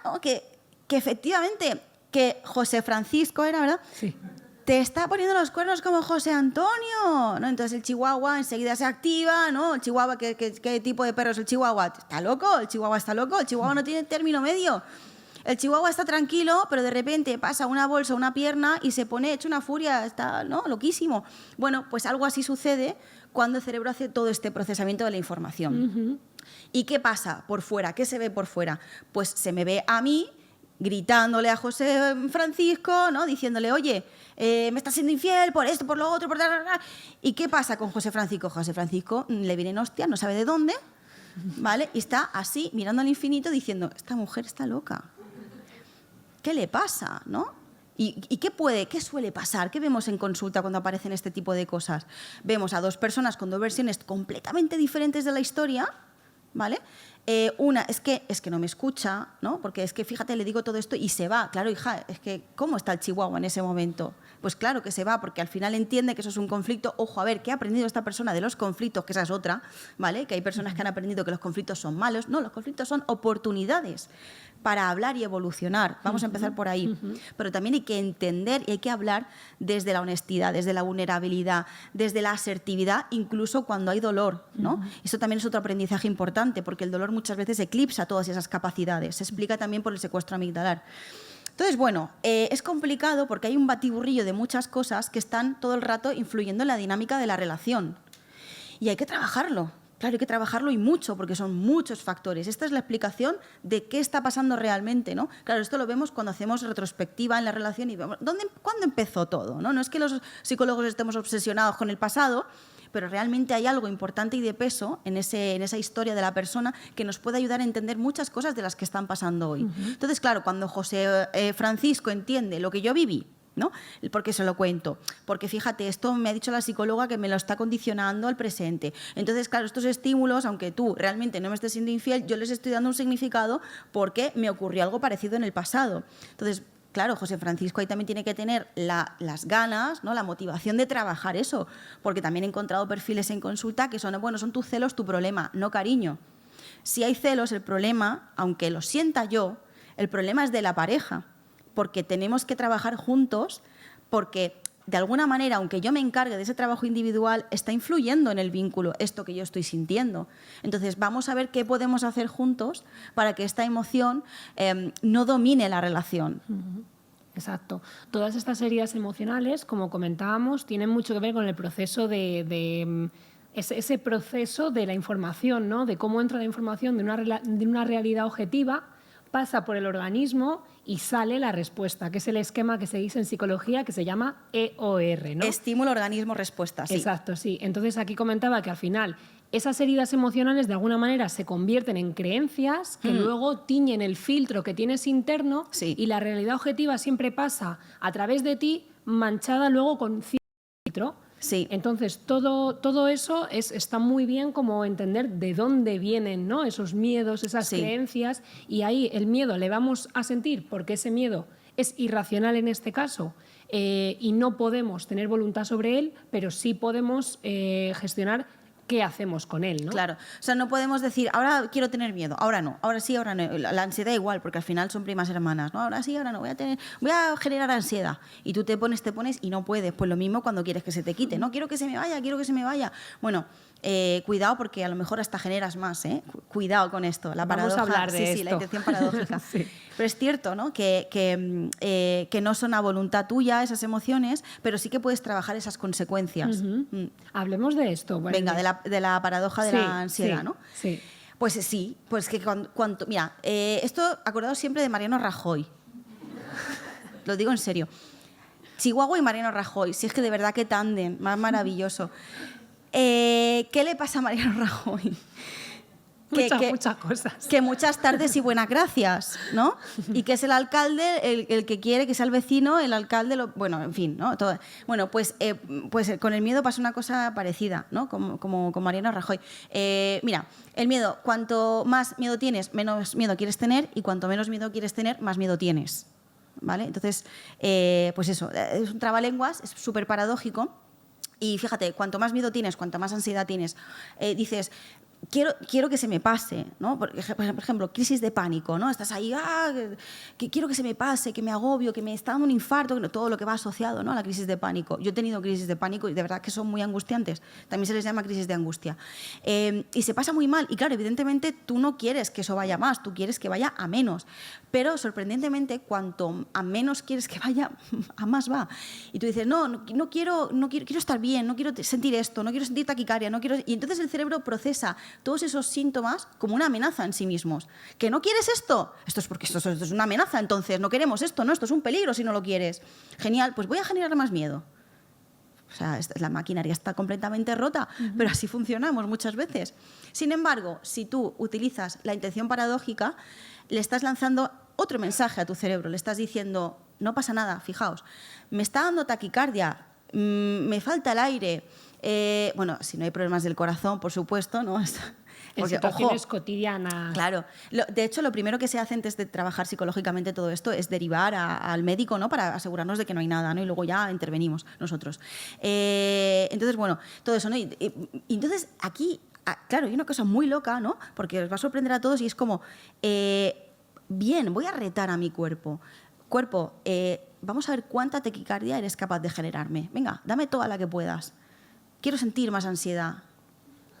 ¿no? Que efectivamente, que José Francisco era, ¿verdad? Sí. Te está poniendo los cuernos como José Antonio, ¿no? Entonces el chihuahua enseguida se activa, ¿no? El chihuahua, ¿qué tipo de perro es el chihuahua? ¿Está loco? El chihuahua está loco, el chihuahua no tiene término medio. El chihuahua está tranquilo, pero de repente pasa una bolsa, una pierna y se pone hecho una furia, está, ¿no? Loquísimo. Bueno, pues algo así sucede cuando el cerebro hace todo este procesamiento de la información. Uh-huh. ¿Y qué pasa por fuera? ¿Qué se ve por fuera? Pues se me ve a mí gritándole a José Francisco, ¿no? Diciéndole, oye, me estás siendo infiel por esto, por lo otro, por... ¿Y qué pasa con José Francisco? José Francisco le vienen hostias, no sabe de dónde, ¿vale? Y está así, mirando al infinito, diciendo, esta mujer está loca. ¿Qué le pasa, no? ¿Y qué suele pasar? ¿Qué vemos en consulta cuando aparecen este tipo de cosas? Vemos a dos personas con dos versiones completamente diferentes de la historia, ¿vale? Una es que no me escucha, ¿no? Porque es que, fíjate, le digo todo esto y se va. Claro, hija, es que ¿cómo está el chihuahua en ese momento? Pues claro que se va, porque al final entiende que eso es un conflicto. Ojo, a ver, ¿qué ha aprendido esta persona de los conflictos? Que esa es otra, ¿vale? Que hay personas que han aprendido que los conflictos son malos. No, los conflictos son oportunidades para hablar y evolucionar. Vamos a empezar por ahí. Pero también hay que entender y hay que hablar desde la honestidad, desde la vulnerabilidad, desde la asertividad, incluso cuando hay dolor, ¿no? Eso también es otro aprendizaje importante, porque el dolor muchas veces eclipsa todas esas capacidades. Se explica también por el secuestro amigdalar. Entonces, bueno, es complicado porque hay un batiburrillo de muchas cosas que están todo el rato influyendo en la dinámica de la relación. Y hay que trabajarlo. Claro, hay que trabajarlo y mucho, porque son muchos factores. Esta es la explicación de qué está pasando realmente, ¿no? Claro, esto lo vemos cuando hacemos retrospectiva en la relación y vemos cuándo empezó todo, ¿no? No es que los psicólogos estemos obsesionados con el pasado, pero realmente hay algo importante y de peso en esa historia de la persona que nos puede ayudar a entender muchas cosas de las que están pasando hoy. Entonces, claro, cuando José Francisco entiende lo que yo viví, ¿no? ¿Por qué se lo cuento? Porque fíjate, esto me ha dicho la psicóloga que me lo está condicionando al presente. Entonces, claro, estos estímulos, aunque tú realmente no me estés siendo infiel, yo les estoy dando un significado porque me ocurrió algo parecido en el pasado. Entonces, claro, José Francisco ahí también tiene que tener las ganas, ¿no? La motivación de trabajar eso, porque también he encontrado perfiles en consulta que son, bueno, son tus celos tu problema, no cariño. Si hay celos, el problema, aunque lo sienta yo, el problema es de la pareja, porque tenemos que trabajar juntos, porque de alguna manera, aunque yo me encargue de ese trabajo individual, está influyendo en el vínculo esto que yo estoy sintiendo. Entonces, vamos a ver qué podemos hacer juntos para que esta emoción no domine la relación. Exacto. Todas estas heridas emocionales, como comentábamos, tienen mucho que ver con el proceso ese proceso de la información, ¿no? De cómo entra la información de una realidad objetiva, pasa por el organismo y sale la respuesta, que es el esquema que se dice en psicología que se llama EOR, ¿no? Estímulo, organismo, respuesta, sí. Exacto, sí. Entonces aquí comentaba que al final esas heridas emocionales de alguna manera se convierten en creencias que luego tiñen el filtro que tienes interno y la realidad objetiva siempre pasa a través de ti manchada luego con filtro. Sí. Entonces, todo eso está muy bien como entender de dónde vienen, ¿no? Esos miedos, esas creencias, y ahí el miedo le vamos a sentir porque ese miedo es irracional en este caso y no podemos tener voluntad sobre él, pero sí podemos gestionar qué hacemos con él, ¿no? Claro, o sea, no podemos decir, ahora quiero tener miedo, ahora no, ahora sí, ahora no. La ansiedad igual, porque al final son primas hermanas, ¿no? Ahora sí, ahora no, voy a generar ansiedad. Y tú te pones y no puedes. Pues lo mismo cuando quieres que se te quite, ¿no? Quiero que se me vaya. Bueno, cuidado porque a lo mejor hasta generas más, ¿eh? Cuidado con esto, la paradoja. Vamos a hablar de esto. La intención paradójica. Pero es cierto, ¿no? Que no son a voluntad tuya esas emociones, pero sí que puedes trabajar esas consecuencias. Hablemos de esto. Bueno, venga, de la paradoja de la ansiedad, ¿no? Sí. Pues sí, pues que mira, esto acordaos siempre de Mariano Rajoy. Lo digo en serio. Chihuahua y Mariano Rajoy, si es que de verdad que tándem, más maravilloso. ¿Qué le pasa a Mariano Rajoy? Muchas cosas. Que muchas tardes y buenas gracias, ¿no? Y que es el alcalde el que quiere que sea el vecino, el alcalde, bueno, en fin, ¿no? Todo. Bueno, pues con el miedo pasa una cosa parecida, ¿no? Como con Mariano Rajoy. Mira, el miedo, cuanto más miedo tienes, menos miedo quieres tener, y cuanto menos miedo quieres tener, más miedo tienes, ¿vale? Entonces, pues eso, es un trabalenguas, es súper paradójico. Y fíjate, cuanto más miedo tienes, cuanto más ansiedad tienes, dices, quiero que se me pase, ¿no? Por ejemplo, crisis de pánico, ¿no? Estás ahí, que quiero que se me pase, que me agobio, que me está dando un infarto, todo lo que va asociado, ¿no? A la crisis de pánico. Yo he tenido crisis de pánico y de verdad que son muy angustiantes. También se les llama crisis de angustia. Y se pasa muy mal. Y claro, evidentemente tú no quieres que eso vaya más, tú quieres que vaya a menos. Pero sorprendentemente, cuanto a menos quieres que vaya, a más va. Y tú dices, no quiero estar bien, no quiero sentir esto, no quiero sentir taquicardia, no quiero... Y entonces el cerebro procesa todos esos síntomas como una amenaza en sí mismos. ¿Que no quieres esto? Esto es porque esto es una amenaza, entonces no queremos esto, ¿no? Esto es un peligro si no lo quieres. Genial, pues voy a generar más miedo. O sea, la maquinaria está completamente rota, pero así funcionamos muchas veces. Sin embargo, si tú utilizas la intención paradójica, le estás lanzando otro mensaje a tu cerebro. Le estás diciendo, no pasa nada, fijaos. Me está dando taquicardia, me falta el aire. Bueno, si no hay problemas del corazón, por supuesto, ¿no? En Porque, situaciones ojo, cotidianas. claro. De hecho, lo primero que se hace antes de trabajar psicológicamente todo esto es derivar al médico, ¿no? Para asegurarnos de que no hay nada, ¿no? Y luego ya intervenimos nosotros. Entonces, bueno, todo eso, ¿no? Y entonces, aquí, claro, hay una cosa muy loca, ¿no? Porque os va a sorprender a todos y es como, bien, voy a retar a mi cuerpo. Cuerpo, vamos a ver cuánta taquicardia eres capaz de generarme. Venga, dame toda la que puedas. Quiero sentir más ansiedad.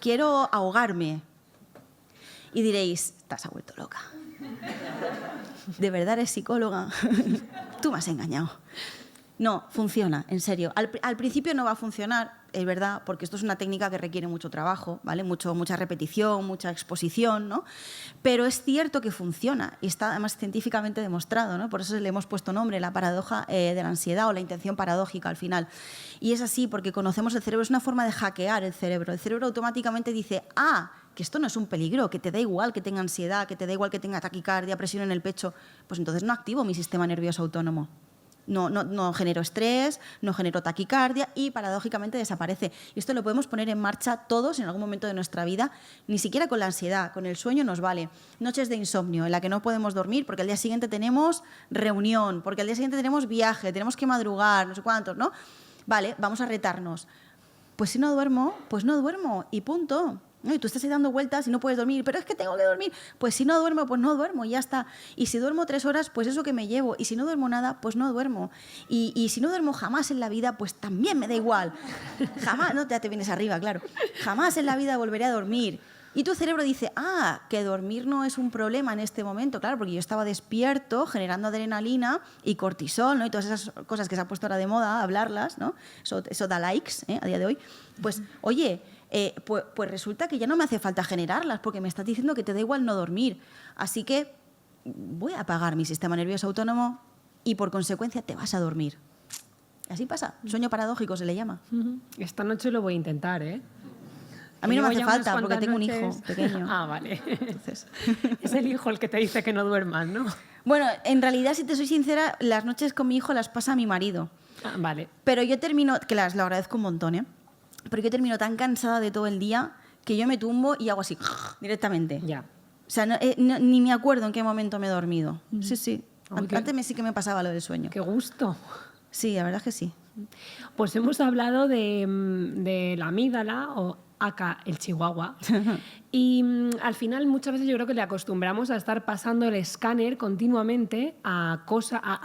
Quiero ahogarme. Y diréis, estás vuelto loca. ¿De verdad eres psicóloga? Tú me has engañado. No, funciona, en serio. Al principio no va a funcionar, es verdad, porque esto es una técnica que requiere mucho trabajo, ¿vale? Mucha repetición, mucha exposición, ¿no? Pero es cierto que funciona y está además científicamente demostrado, ¿no? Por eso le hemos puesto nombre, la paradoja de la ansiedad o la intención paradójica al final. Y es así porque conocemos el cerebro, es una forma de hackear el cerebro. El cerebro automáticamente dice, que esto no es un peligro, que te da igual que tenga ansiedad, que te da igual que tenga taquicardia, presión en el pecho, pues entonces no activo mi sistema nervioso autónomo. No genero estrés, no genero taquicardia y paradójicamente desaparece. Y esto lo podemos poner en marcha todos en algún momento de nuestra vida, ni siquiera con la ansiedad, con el sueño nos vale. Noches de insomnio en la que no podemos dormir porque al día siguiente tenemos reunión, porque al día siguiente tenemos viaje, tenemos que madrugar, no sé cuántos, ¿no? Vale, vamos a retarnos. Pues si no duermo, pues no duermo y punto. Y tú estás ahí dando vueltas y no puedes dormir, pero es que tengo que dormir. Pues si no duermo, pues no duermo y ya está. Y si duermo 3 horas, pues eso que me llevo. Y si no duermo nada, pues no duermo. Y si no duermo jamás en la vida, pues también me da igual. Jamás, no ya te vienes arriba, claro. Jamás en la vida volveré a dormir. Y tu cerebro dice, que dormir no es un problema en este momento, claro, porque yo estaba despierto generando adrenalina y cortisol, ¿no? Y todas esas cosas que se ha puesto ahora de moda, hablarlas, ¿no? Eso da likes, a día de hoy. Pues, oye, pues resulta que ya no me hace falta generarlas porque me estás diciendo que te da igual no dormir. Así que voy a apagar mi sistema nervioso autónomo y por consecuencia te vas a dormir. Así pasa, sueño paradójico se le llama. Esta noche lo voy a intentar, ¿eh? A mí no me hace Llevo ya falta unas porque tengo un cuantas hijo pequeño. Vale. Entonces... Es el hijo el que te dice que no duermas, ¿no? Bueno, en realidad, si te soy sincera, las noches con mi hijo las pasa mi marido. Vale. Pero yo termino, que lo agradezco un montón, ¿eh? Pero yo termino tan cansada de todo el día que yo me tumbo y hago así, directamente. Ya. O sea, ni me acuerdo en qué momento me he dormido. Sí, sí. Antes sí que me pasaba lo del sueño. Qué gusto. Sí, la verdad es que sí. Pues hemos hablado de la amígdala o acá el chihuahua y al final muchas veces yo creo que le acostumbramos a estar pasando el escáner continuamente a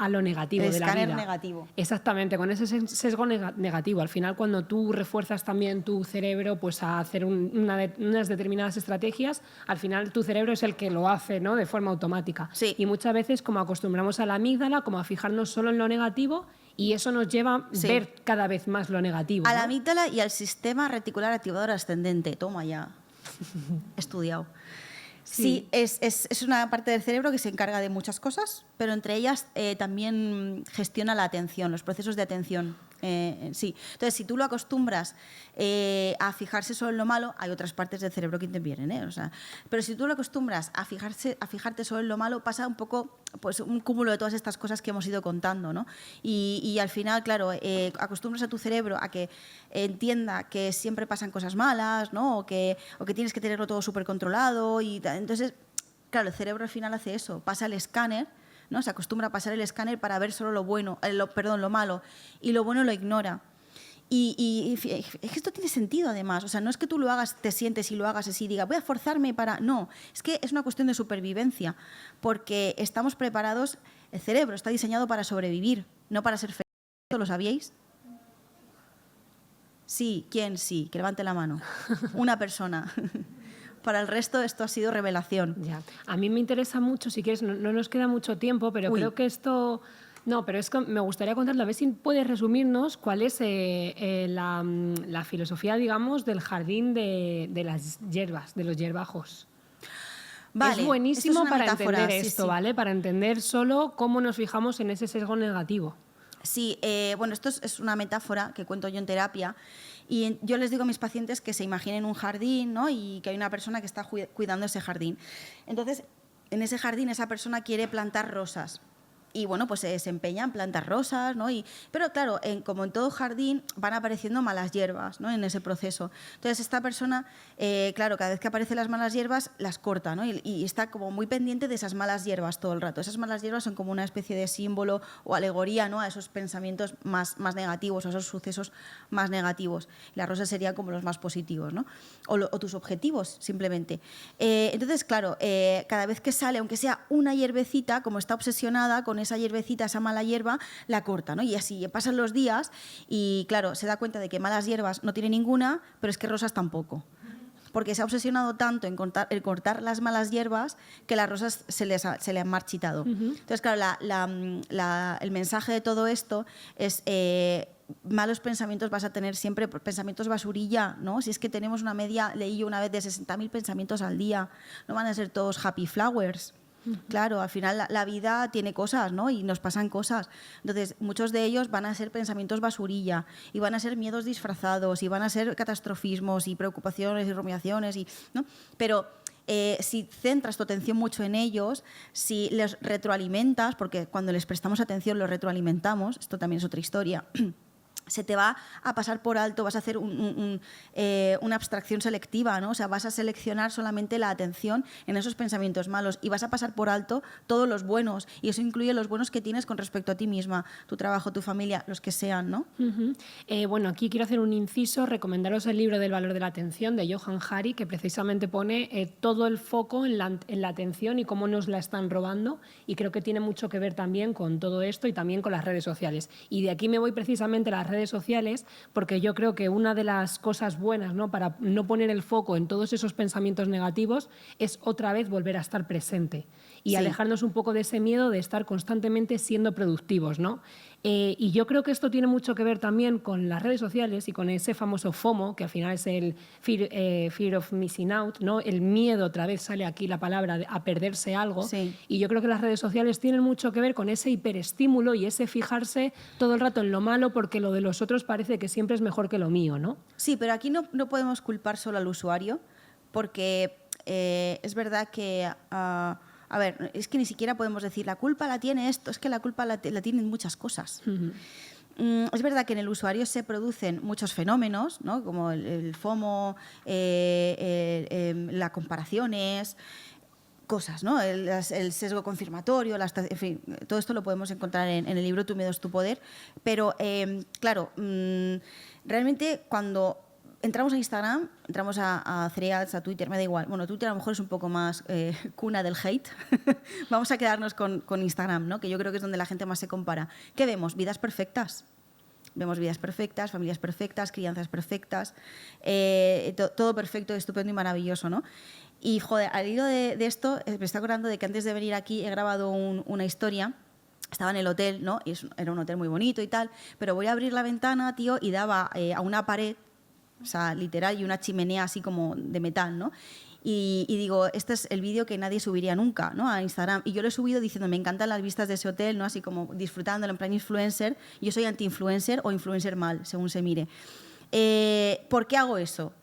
lo negativo el de la vida. El escáner negativo. Exactamente, con ese sesgo negativo. Al final cuando tú refuerzas también tu cerebro pues a hacer unas determinadas estrategias, al final tu cerebro es el que lo hace, ¿no? De forma automática. Sí. Y muchas veces como acostumbramos a la amígdala como a fijarnos solo en lo negativo y eso nos lleva a ver cada vez más lo negativo. A la ¿no? amígdala y al sistema reticular activador ascendente. Toma ya. Estudiado. Sí, es una parte del cerebro que se encarga de muchas cosas, pero entre ellas también gestiona la atención, los procesos de atención. Sí. Entonces, si tú lo acostumbras a fijarse solo en lo malo, hay otras partes del cerebro que intervienen, ¿eh? O sea, pero si tú lo acostumbras a fijarte solo en lo malo, pasa un poco pues, un cúmulo de todas estas cosas que hemos ido contando, ¿no? Y al final, claro, acostumbras a tu cerebro a que entienda que siempre pasan cosas malas, ¿no? O que tienes que tenerlo todo súper controlado. Entonces, claro, el cerebro al final hace eso, pasa el escáner, ¿no? Se acostumbra a pasar el escáner para ver solo lo malo, y lo bueno lo ignora. Y es que esto tiene sentido además, o sea, no es que tú lo hagas, te sientes y lo hagas así y digas, voy a forzarme para... No, es que es una cuestión de supervivencia, porque estamos preparados, el cerebro está diseñado para sobrevivir, no para ser feliz. ¿Lo sabíais? Sí, ¿quién sí? Que levante la mano. Una persona. Para el resto esto ha sido revelación. Ya. A mí me interesa mucho, si quieres, no nos queda mucho tiempo, pero creo que esto... No, pero es que me gustaría contarlo, a ver si puedes resumirnos cuál es la filosofía, digamos, del jardín de las hierbas, de los hierbajos. Vale, es buenísimo esto es para metáfora, entender esto, sí. ¿Vale? Para entender solo cómo nos fijamos en ese sesgo negativo. Sí, bueno, esto es una metáfora que cuento yo en terapia y yo les digo a mis pacientes que se imaginen un jardín, ¿no? Y que hay una persona que está cuidando ese jardín. Entonces, en ese jardín esa persona quiere plantar rosas. y bueno, pues se empeña en plantar rosas, ¿no? Pero claro, como en todo jardín, van apareciendo malas hierbas, ¿no? En ese proceso. Entonces, esta persona, claro, cada vez que aparecen las malas hierbas, las corta, ¿no? Y está como muy pendiente de esas malas hierbas todo el rato. Esas malas hierbas son como una especie de símbolo o alegoría, ¿no? A esos pensamientos más negativos, a esos sucesos más negativos. La rosa sería como los más positivos, ¿no? O tus objetivos, simplemente. Entonces, claro, cada vez que sale, aunque sea una hierbecita, como está obsesionada con esa hierbecita, esa mala hierba, la corta, ¿no? Y así pasan los días y, claro, se da cuenta de que malas hierbas no tiene ninguna, pero es que rosas tampoco. Porque se ha obsesionado tanto en cortar las malas hierbas que las rosas se le han marchitado. Entonces, claro, el mensaje de todo esto es... malos pensamientos vas a tener siempre, pensamientos basurilla, ¿no? Si es que tenemos una media, leí yo una vez, de 60.000 pensamientos al día, no van a ser todos happy flowers. Claro, al final la vida tiene cosas, ¿no? Y nos pasan cosas. Entonces, muchos de ellos van a ser pensamientos basurilla y van a ser miedos disfrazados y van a ser catastrofismos y preocupaciones y rumiaciones, ¿no? Pero si centras tu atención mucho en ellos, si los retroalimentas, porque cuando les prestamos atención los retroalimentamos, esto también es otra historia, se te va a pasar por alto, vas a hacer una abstracción selectiva, ¿no? O sea, vas a seleccionar solamente la atención en esos pensamientos malos y vas a pasar por alto todos los buenos, y eso incluye los buenos que tienes con respecto a ti misma, tu trabajo, tu familia, los que sean, ¿no? Bueno, aquí quiero hacer un inciso, recomendaros el libro del valor de la atención de Johann Hari, que precisamente pone todo el foco en la atención y cómo nos la están robando, y creo que tiene mucho que ver también con todo esto y también con las redes sociales. Y de aquí me voy precisamente a las redes sociales, porque yo creo que una de las cosas buenas, ¿no?, para no poner el foco en todos esos pensamientos negativos es otra vez volver a estar presente y alejarnos un poco de ese miedo de estar constantemente siendo productivos, ¿no? Y yo creo que esto tiene mucho que ver también con las redes sociales y con ese famoso FOMO, que al final es el fear of missing out, ¿no? El miedo, otra vez sale aquí la palabra, a perderse algo. Sí. Y yo creo que las redes sociales tienen mucho que ver con ese hiperestímulo y ese fijarse todo el rato en lo malo, porque lo de los otros parece que siempre es mejor que lo mío, ¿no? Sí, pero aquí no podemos culpar solo al usuario, porque es verdad que... a ver, es que ni siquiera podemos decir la culpa la tiene esto, es que la culpa la tienen muchas cosas. Es verdad que en el usuario se producen muchos fenómenos, ¿no? Como el FOMO, las comparaciones, cosas, ¿no? El sesgo confirmatorio, en fin, todo esto lo podemos encontrar en el libro Tu miedo es tu poder, pero claro, realmente cuando entramos a Instagram, entramos a Threads, a Twitter, me da igual. Bueno, Twitter a lo mejor es un poco más cuna del hate. Vamos a quedarnos con Instagram, ¿no? Que yo creo que es donde la gente más se compara. ¿Qué vemos? Vidas perfectas. Vemos vidas perfectas, familias perfectas, crianzas perfectas, todo perfecto, estupendo y maravilloso, ¿no? Y, joder, al hilo de esto, me estoy acordando de que antes de venir aquí he grabado una historia. Estaba en el hotel, ¿no? Y era un hotel muy bonito y tal, pero voy a abrir la ventana, tío, y daba a una pared, o sea, literal, y una chimenea así como de metal, ¿no? Y digo, este es el vídeo que nadie subiría nunca, ¿no?, a Instagram. Y yo lo he subido diciendo, me encantan las vistas de ese hotel, ¿no?, así como disfrutándolo en plan influencer. Yo soy anti-influencer o influencer mal, según se mire. ¿Por qué hago eso?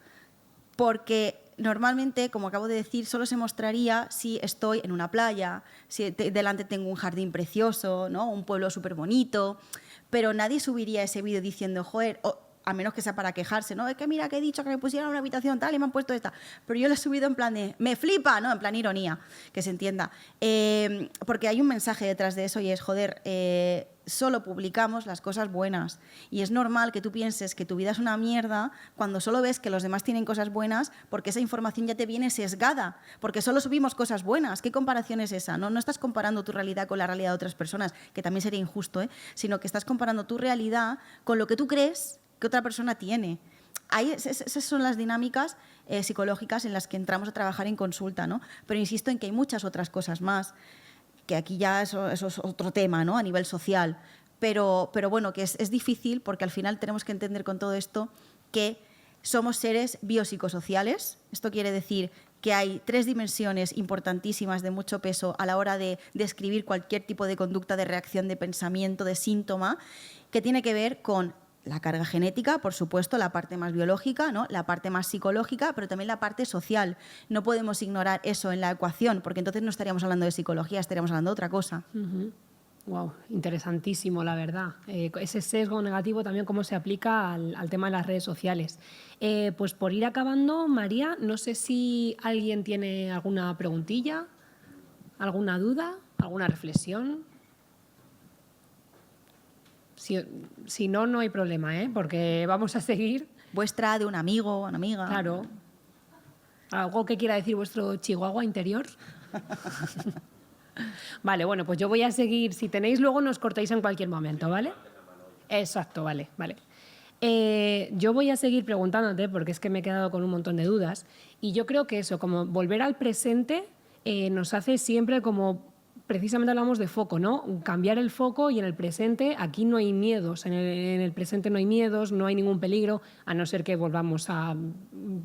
Porque normalmente, como acabo de decir, solo se mostraría si estoy en una playa, si delante tengo un jardín precioso, ¿no?, un pueblo súper bonito, pero nadie subiría ese vídeo diciendo, joder, a menos que sea para quejarse, ¿no? Es que mira que he dicho que me pusieran una habitación tal y me han puesto esta. Pero yo lo he subido en plan de, me flipa, ¿no? En plan ironía, que se entienda. Porque hay un mensaje detrás de eso y es, joder, solo publicamos las cosas buenas. Y es normal que tú pienses que tu vida es una mierda cuando solo ves que los demás tienen cosas buenas, porque esa información ya te viene sesgada, porque solo subimos cosas buenas. ¿Qué comparación es esa? No estás comparando tu realidad con la realidad de otras personas, que también sería injusto, sino que estás comparando tu realidad con lo que tú crees que otra persona tiene. Ahí, esas son las dinámicas psicológicas en las que entramos a trabajar en consulta, ¿no? Pero insisto en que hay muchas otras cosas más, que aquí ya eso es otro tema, ¿no?, a nivel social. Pero bueno, que es difícil, porque al final tenemos que entender con todo esto que somos seres biopsicosociales. Esto quiere decir que hay 3 dimensiones importantísimas de mucho peso a la hora de describir cualquier tipo de conducta, de reacción, de pensamiento, de síntoma, que tiene que ver con la carga genética, por supuesto, la parte más biológica, ¿no?, la parte más psicológica, pero también la parte social. No podemos ignorar eso en la ecuación, porque entonces no estaríamos hablando de psicología, estaríamos hablando de otra cosa. Wow, interesantísimo, la verdad. Ese sesgo negativo también cómo se aplica al tema de las redes sociales. Pues por ir acabando, María, no sé si alguien tiene alguna preguntilla, alguna duda, alguna reflexión. Si no, no hay problema, ¿eh? Porque vamos a seguir. Vuestra, de un amigo, una amiga. Claro. ¿Algo que quiera decir vuestro chihuahua interior? Vale, bueno, pues yo voy a seguir. Si tenéis, luego nos cortáis en cualquier momento, ¿vale? Exacto, vale. Yo voy a seguir preguntándote porque es que me he quedado con un montón de dudas y yo creo que eso, como volver al presente, nos hace siempre como, precisamente hablamos de foco, ¿no? Cambiar el foco y en el presente aquí no hay miedos, en el presente no hay miedos, no hay ningún peligro, a no ser que volvamos a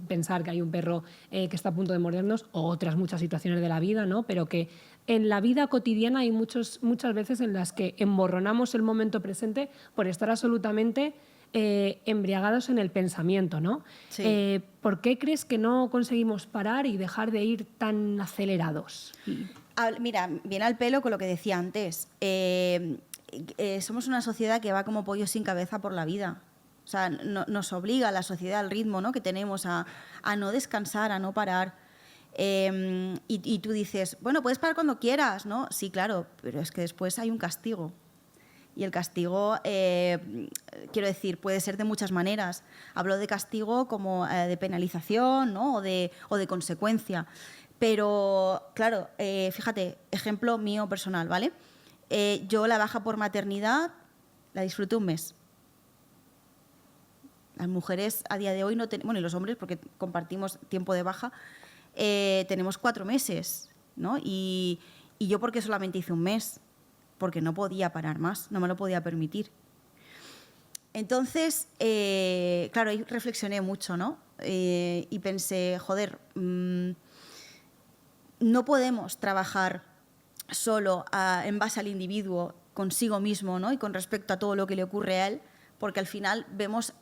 pensar que hay un perro que está a punto de mordernos o otras muchas situaciones de la vida, ¿no? Pero que en la vida cotidiana hay muchas veces en las que emborronamos el momento presente por estar absolutamente embriagados en el pensamiento, ¿no? Sí. ¿Por qué crees que no conseguimos parar y dejar de ir tan acelerados? Mira, viene al pelo con lo que decía antes. Somos una sociedad que va como pollo sin cabeza por la vida. O sea, nos obliga a la sociedad, al ritmo, ¿no?, que tenemos, a no descansar, a no parar. Y tú dices, bueno, puedes parar cuando quieras, ¿no? Sí, claro, pero es que después hay un castigo. Y el castigo, quiero decir, puede ser de muchas maneras. Hablo de castigo como de penalización, ¿no?, o de consecuencia. Pero, claro, fíjate, ejemplo mío personal, ¿vale? Yo la baja por maternidad la disfruté un mes. Las mujeres a día de hoy no tenemos, bueno, y los hombres, porque compartimos tiempo de baja, tenemos 4 meses, ¿no? Y yo, ¿por qué solamente hice un mes? Porque no podía parar más, no me lo podía permitir. Entonces, claro, ahí reflexioné mucho, ¿no? Y pensé, joder, no podemos trabajar solo en base al individuo, consigo mismo, ¿no?, y con respecto a todo lo que le ocurre a él, porque al final vemos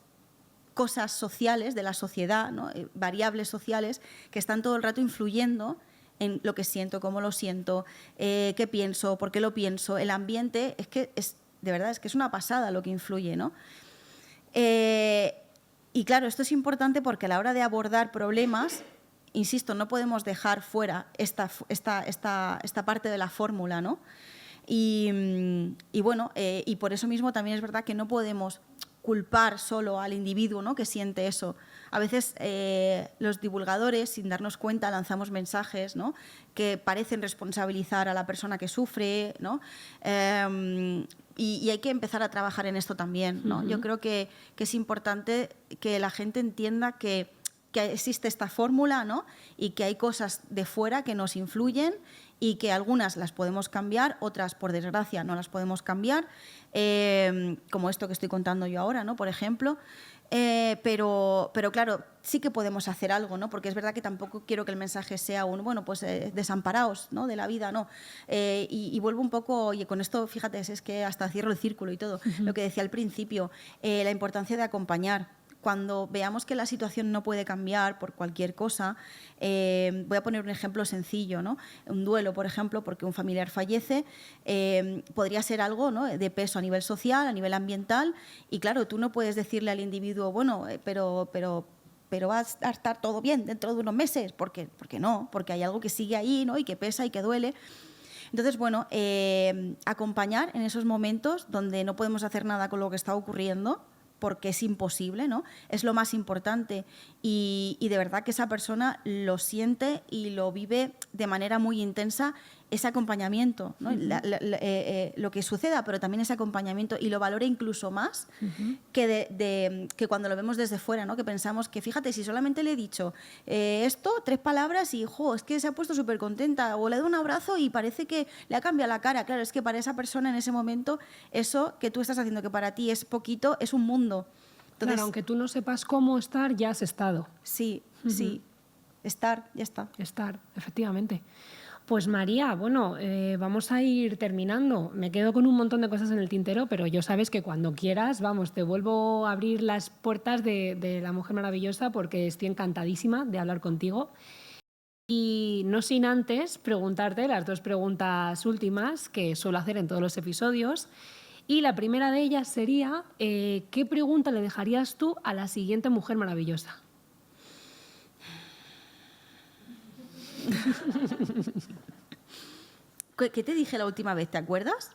cosas sociales de la sociedad, ¿no?, variables sociales que están todo el rato influyendo en lo que siento, cómo lo siento, qué pienso, por qué lo pienso. El ambiente de verdad es que es una pasada lo que influye, ¿no? Y claro, esto es importante porque a la hora de abordar problemas, insisto, no podemos dejar fuera esta parte de la fórmula, ¿no? Y bueno, y por eso mismo también es verdad que no podemos culpar solo al individuo, ¿no?, que siente eso. A veces los divulgadores, sin darnos cuenta, lanzamos mensajes, ¿no?, que parecen responsabilizar a la persona que sufre, ¿no? Y hay que empezar a trabajar en esto también, ¿no? Yo creo que es importante que la gente entienda que existe esta fórmula, ¿no?, y que hay cosas de fuera que nos influyen y que algunas las podemos cambiar, otras, por desgracia, no las podemos cambiar, como esto que estoy contando yo ahora, ¿no?, por ejemplo. Pero claro, sí que podemos hacer algo, ¿no?, porque es verdad que tampoco quiero que el mensaje sea desamparaos, ¿no?, de la vida, no. Y vuelvo un poco, y con esto, fíjate, es que hasta cierro el círculo y todo, lo que decía al principio, la importancia de acompañar. Cuando veamos que la situación no puede cambiar por cualquier cosa, voy a poner un ejemplo sencillo, ¿no? Un duelo, por ejemplo, porque un familiar fallece, podría ser algo, ¿no?, de peso a nivel social, a nivel ambiental, y claro, tú no puedes decirle al individuo, bueno, pero va a estar todo bien dentro de unos meses, porque no, porque hay algo que sigue ahí, ¿no?, y que pesa y que duele. Entonces, bueno, acompañar en esos momentos donde no podemos hacer nada con lo que está ocurriendo, porque es imposible, ¿no?, es lo más importante, y de verdad que esa persona lo siente y lo vive de manera muy intensa, ese acompañamiento, ¿no? Lo que suceda, pero también ese acompañamiento, y lo valora incluso más que cuando lo vemos desde fuera, ¿no?, que pensamos que, fíjate, si solamente le he dicho esto, 3 palabras y, es que se ha puesto súper contenta, o le doy un abrazo y parece que le ha cambiado la cara. Claro, es que para esa persona en ese momento, eso que tú estás haciendo, que para ti es poquito, es un mundo. Entonces, claro, aunque tú no sepas cómo estar, ya has estado. Sí, sí. Estar, ya está. Estar, efectivamente. Pues María, bueno, vamos a ir terminando. Me quedo con un montón de cosas en el tintero, pero yo sabes que cuando quieras, vamos, te vuelvo a abrir las puertas de La Mujer Maravillosa porque estoy encantadísima de hablar contigo. Y no sin antes preguntarte las 2 preguntas últimas que suelo hacer en todos los episodios. Y la primera de ellas sería, ¿qué pregunta le dejarías tú a la siguiente mujer maravillosa? ¿Qué te dije la última vez? ¿Te acuerdas?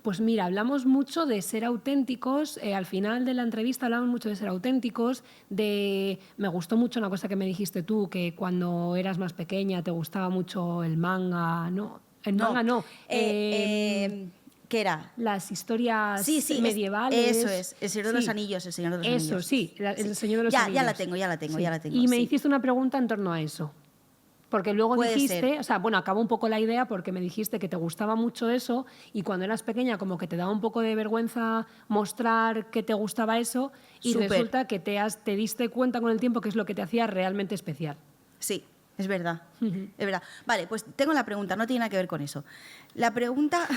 Pues mira, hablamos mucho de ser auténticos. Al final de la entrevista hablamos mucho de ser auténticos. Me gustó mucho una cosa que me dijiste tú, que cuando eras más pequeña te gustaba mucho el manga, ¿no? Manga no. ¿Qué era? Las historias Sí, medievales. Eso es, El Señor de los Anillos, El Señor de los Anillos. Eso, sí, El Señor de los Ya Anillos. ya la tengo. Y me sí. hiciste una pregunta en torno a eso. Porque luego Puede dijiste, ser. o sea, bueno, acabó un poco la idea porque me dijiste que te gustaba mucho eso y cuando eras pequeña como que te daba un poco de vergüenza mostrar que te gustaba eso y Súper. resulta que te diste cuenta con el tiempo que es lo que te hacía realmente especial. Sí, es verdad. Es verdad. Vale, pues tengo la pregunta, no tiene nada que ver con eso. La pregunta...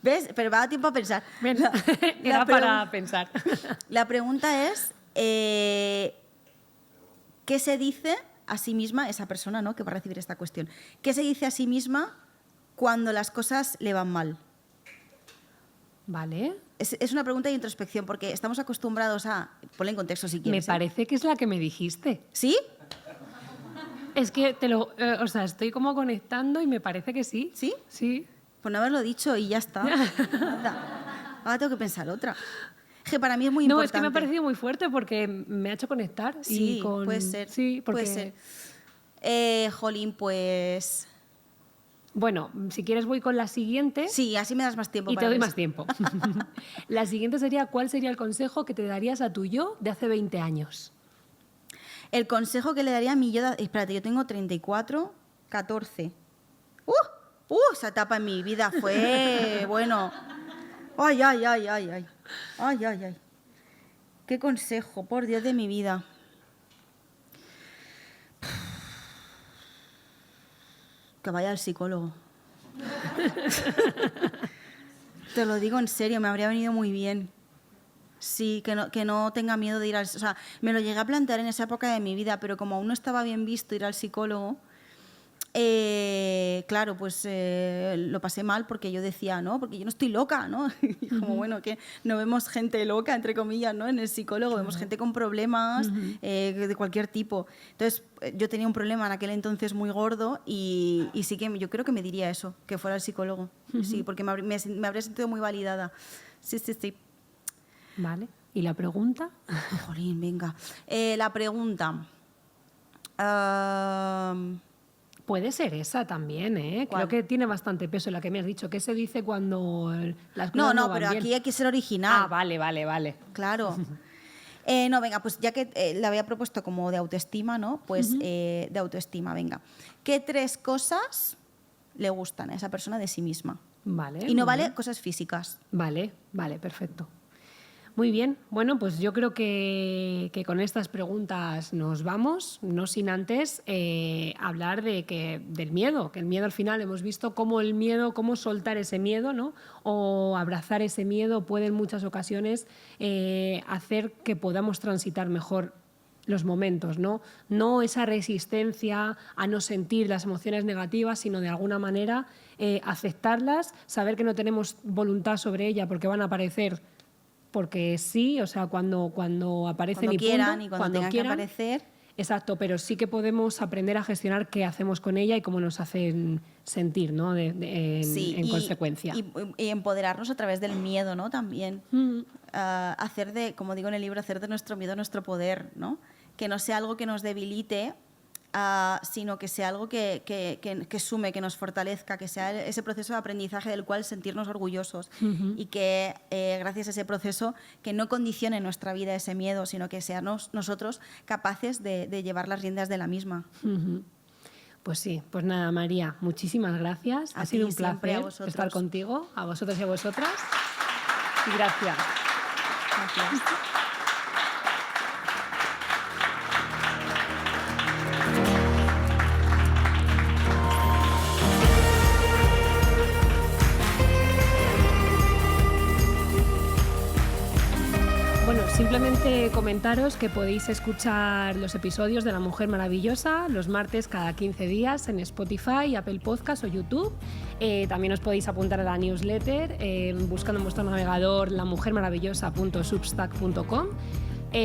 ¿Ves? Pero me ha dado tiempo a pensar. Era para pensar. La pregunta es... ¿qué se dice a sí misma, esa persona, ¿no?, que va a recibir esta cuestión? ¿Qué se dice a sí misma cuando las cosas le van mal? Vale. Es una pregunta de introspección, porque estamos acostumbrados a... Ponle en contexto si Me quieres. parece que es la que me dijiste. ¿Sí? Es que o sea, estoy como conectando y me parece que sí. ¿Sí? Sí. Pues no haberlo dicho y ya está. Nada. Ahora tengo que pensar otra. Es que para mí es muy No, importante. es que me ha parecido muy fuerte porque me ha hecho conectar. Sí, y con... puede ser. Sí, porque... Puede ser. Jolín, pues... Bueno, si quieres voy con la siguiente Sí, así me das más tiempo. y para te doy pensar. más tiempo. La siguiente sería, ¿cuál sería el consejo que te darías a tu yo de hace 20 años? El consejo que le daría a mi yo... Espérate, yo tengo 34, 14. Esa etapa en mi vida fue... bueno... Ay. Qué consejo, por Dios de mi vida. Que vaya al psicólogo. Te lo digo en serio, me habría venido muy bien. Sí, que no tenga miedo de ir al... O sea, me lo llegué a plantear en esa época de mi vida, pero como aún no estaba bien visto ir al psicólogo, claro, pues lo pasé mal porque yo decía, no, porque yo no estoy loca, ¿no? Y como, bueno, que no vemos gente loca, entre comillas, ¿no? En el psicólogo vemos gente con problemas de cualquier tipo. Entonces, yo tenía un problema en aquel entonces muy gordo y sí que yo creo que me diría eso, que fuera al psicólogo. Sí, porque me habría sentido muy validada. Sí. Vale. ¿Y la pregunta? Jolín, venga. La pregunta... Puede ser esa también, ¿eh? ¿Cuál? Creo que tiene bastante peso la que me has dicho. ¿Qué se dice cuando las cosas No, van pero bien? aquí hay que ser original. Ah, vale. Claro. No, venga, pues ya que la había propuesto como de autoestima, ¿no? Pues de autoestima, venga. ¿Qué 3 cosas le gustan a esa persona de sí misma? Vale. Y no muy vale bien. cosas físicas. Vale, perfecto. Muy bien, bueno, pues yo creo que con estas preguntas nos vamos, no sin antes hablar del miedo, que el miedo al final hemos visto cómo el miedo, cómo soltar ese miedo, ¿no? O abrazar ese miedo puede en muchas ocasiones hacer que podamos transitar mejor los momentos, ¿no? No esa resistencia a no sentir las emociones negativas, sino de alguna manera aceptarlas, saber que no tenemos voluntad sobre ella porque van a aparecer porque sí, o sea, cuando aparecen Cuando quieran y punto, cuando tengan quieran, que aparecer. Exacto, pero sí que podemos aprender a gestionar qué hacemos con ella y cómo nos hacen sentir, ¿no? En consecuencia. Y empoderarnos a través del miedo, ¿no? También. Hacer como digo en el libro, hacer de nuestro miedo nuestro poder, ¿no? Que no sea algo que nos debilite, sino que sea algo que sume, que nos fortalezca, que sea ese proceso de aprendizaje del cual sentirnos orgullosos y que gracias a ese proceso que no condicione nuestra vida ese miedo, sino que seamos nosotros capaces de llevar las riendas de la misma. Pues sí, pues nada, María, muchísimas gracias. A Ha sido ti un siempre, a placer vosotros. estar contigo, a vosotros y a vosotras. Y gracias. Gracias. Bueno, simplemente simplemente comentaros que podéis escuchar los episodios de La Mujer Maravillosa los martes cada 15 días en Spotify, Apple Podcast o YouTube. También os podéis apuntar a la newsletter buscando en vuestro navegador lamujermaravillosa.substack.com.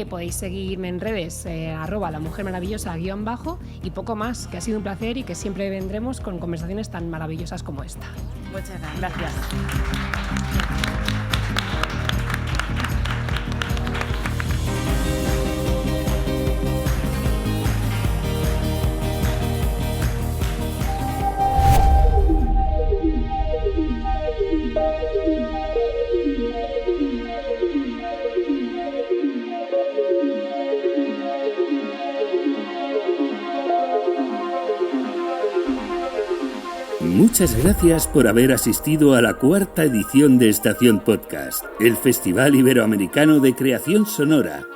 Podéis seguirme en redes @lamujermaravillosa_ y poco más, que ha sido un placer y que siempre vendremos con conversaciones tan maravillosas como esta. Muchas gracias. Gracias. Muchas gracias por haber asistido a la 4ª edición de Estación Podcast, el Festival Iberoamericano de Creación Sonora.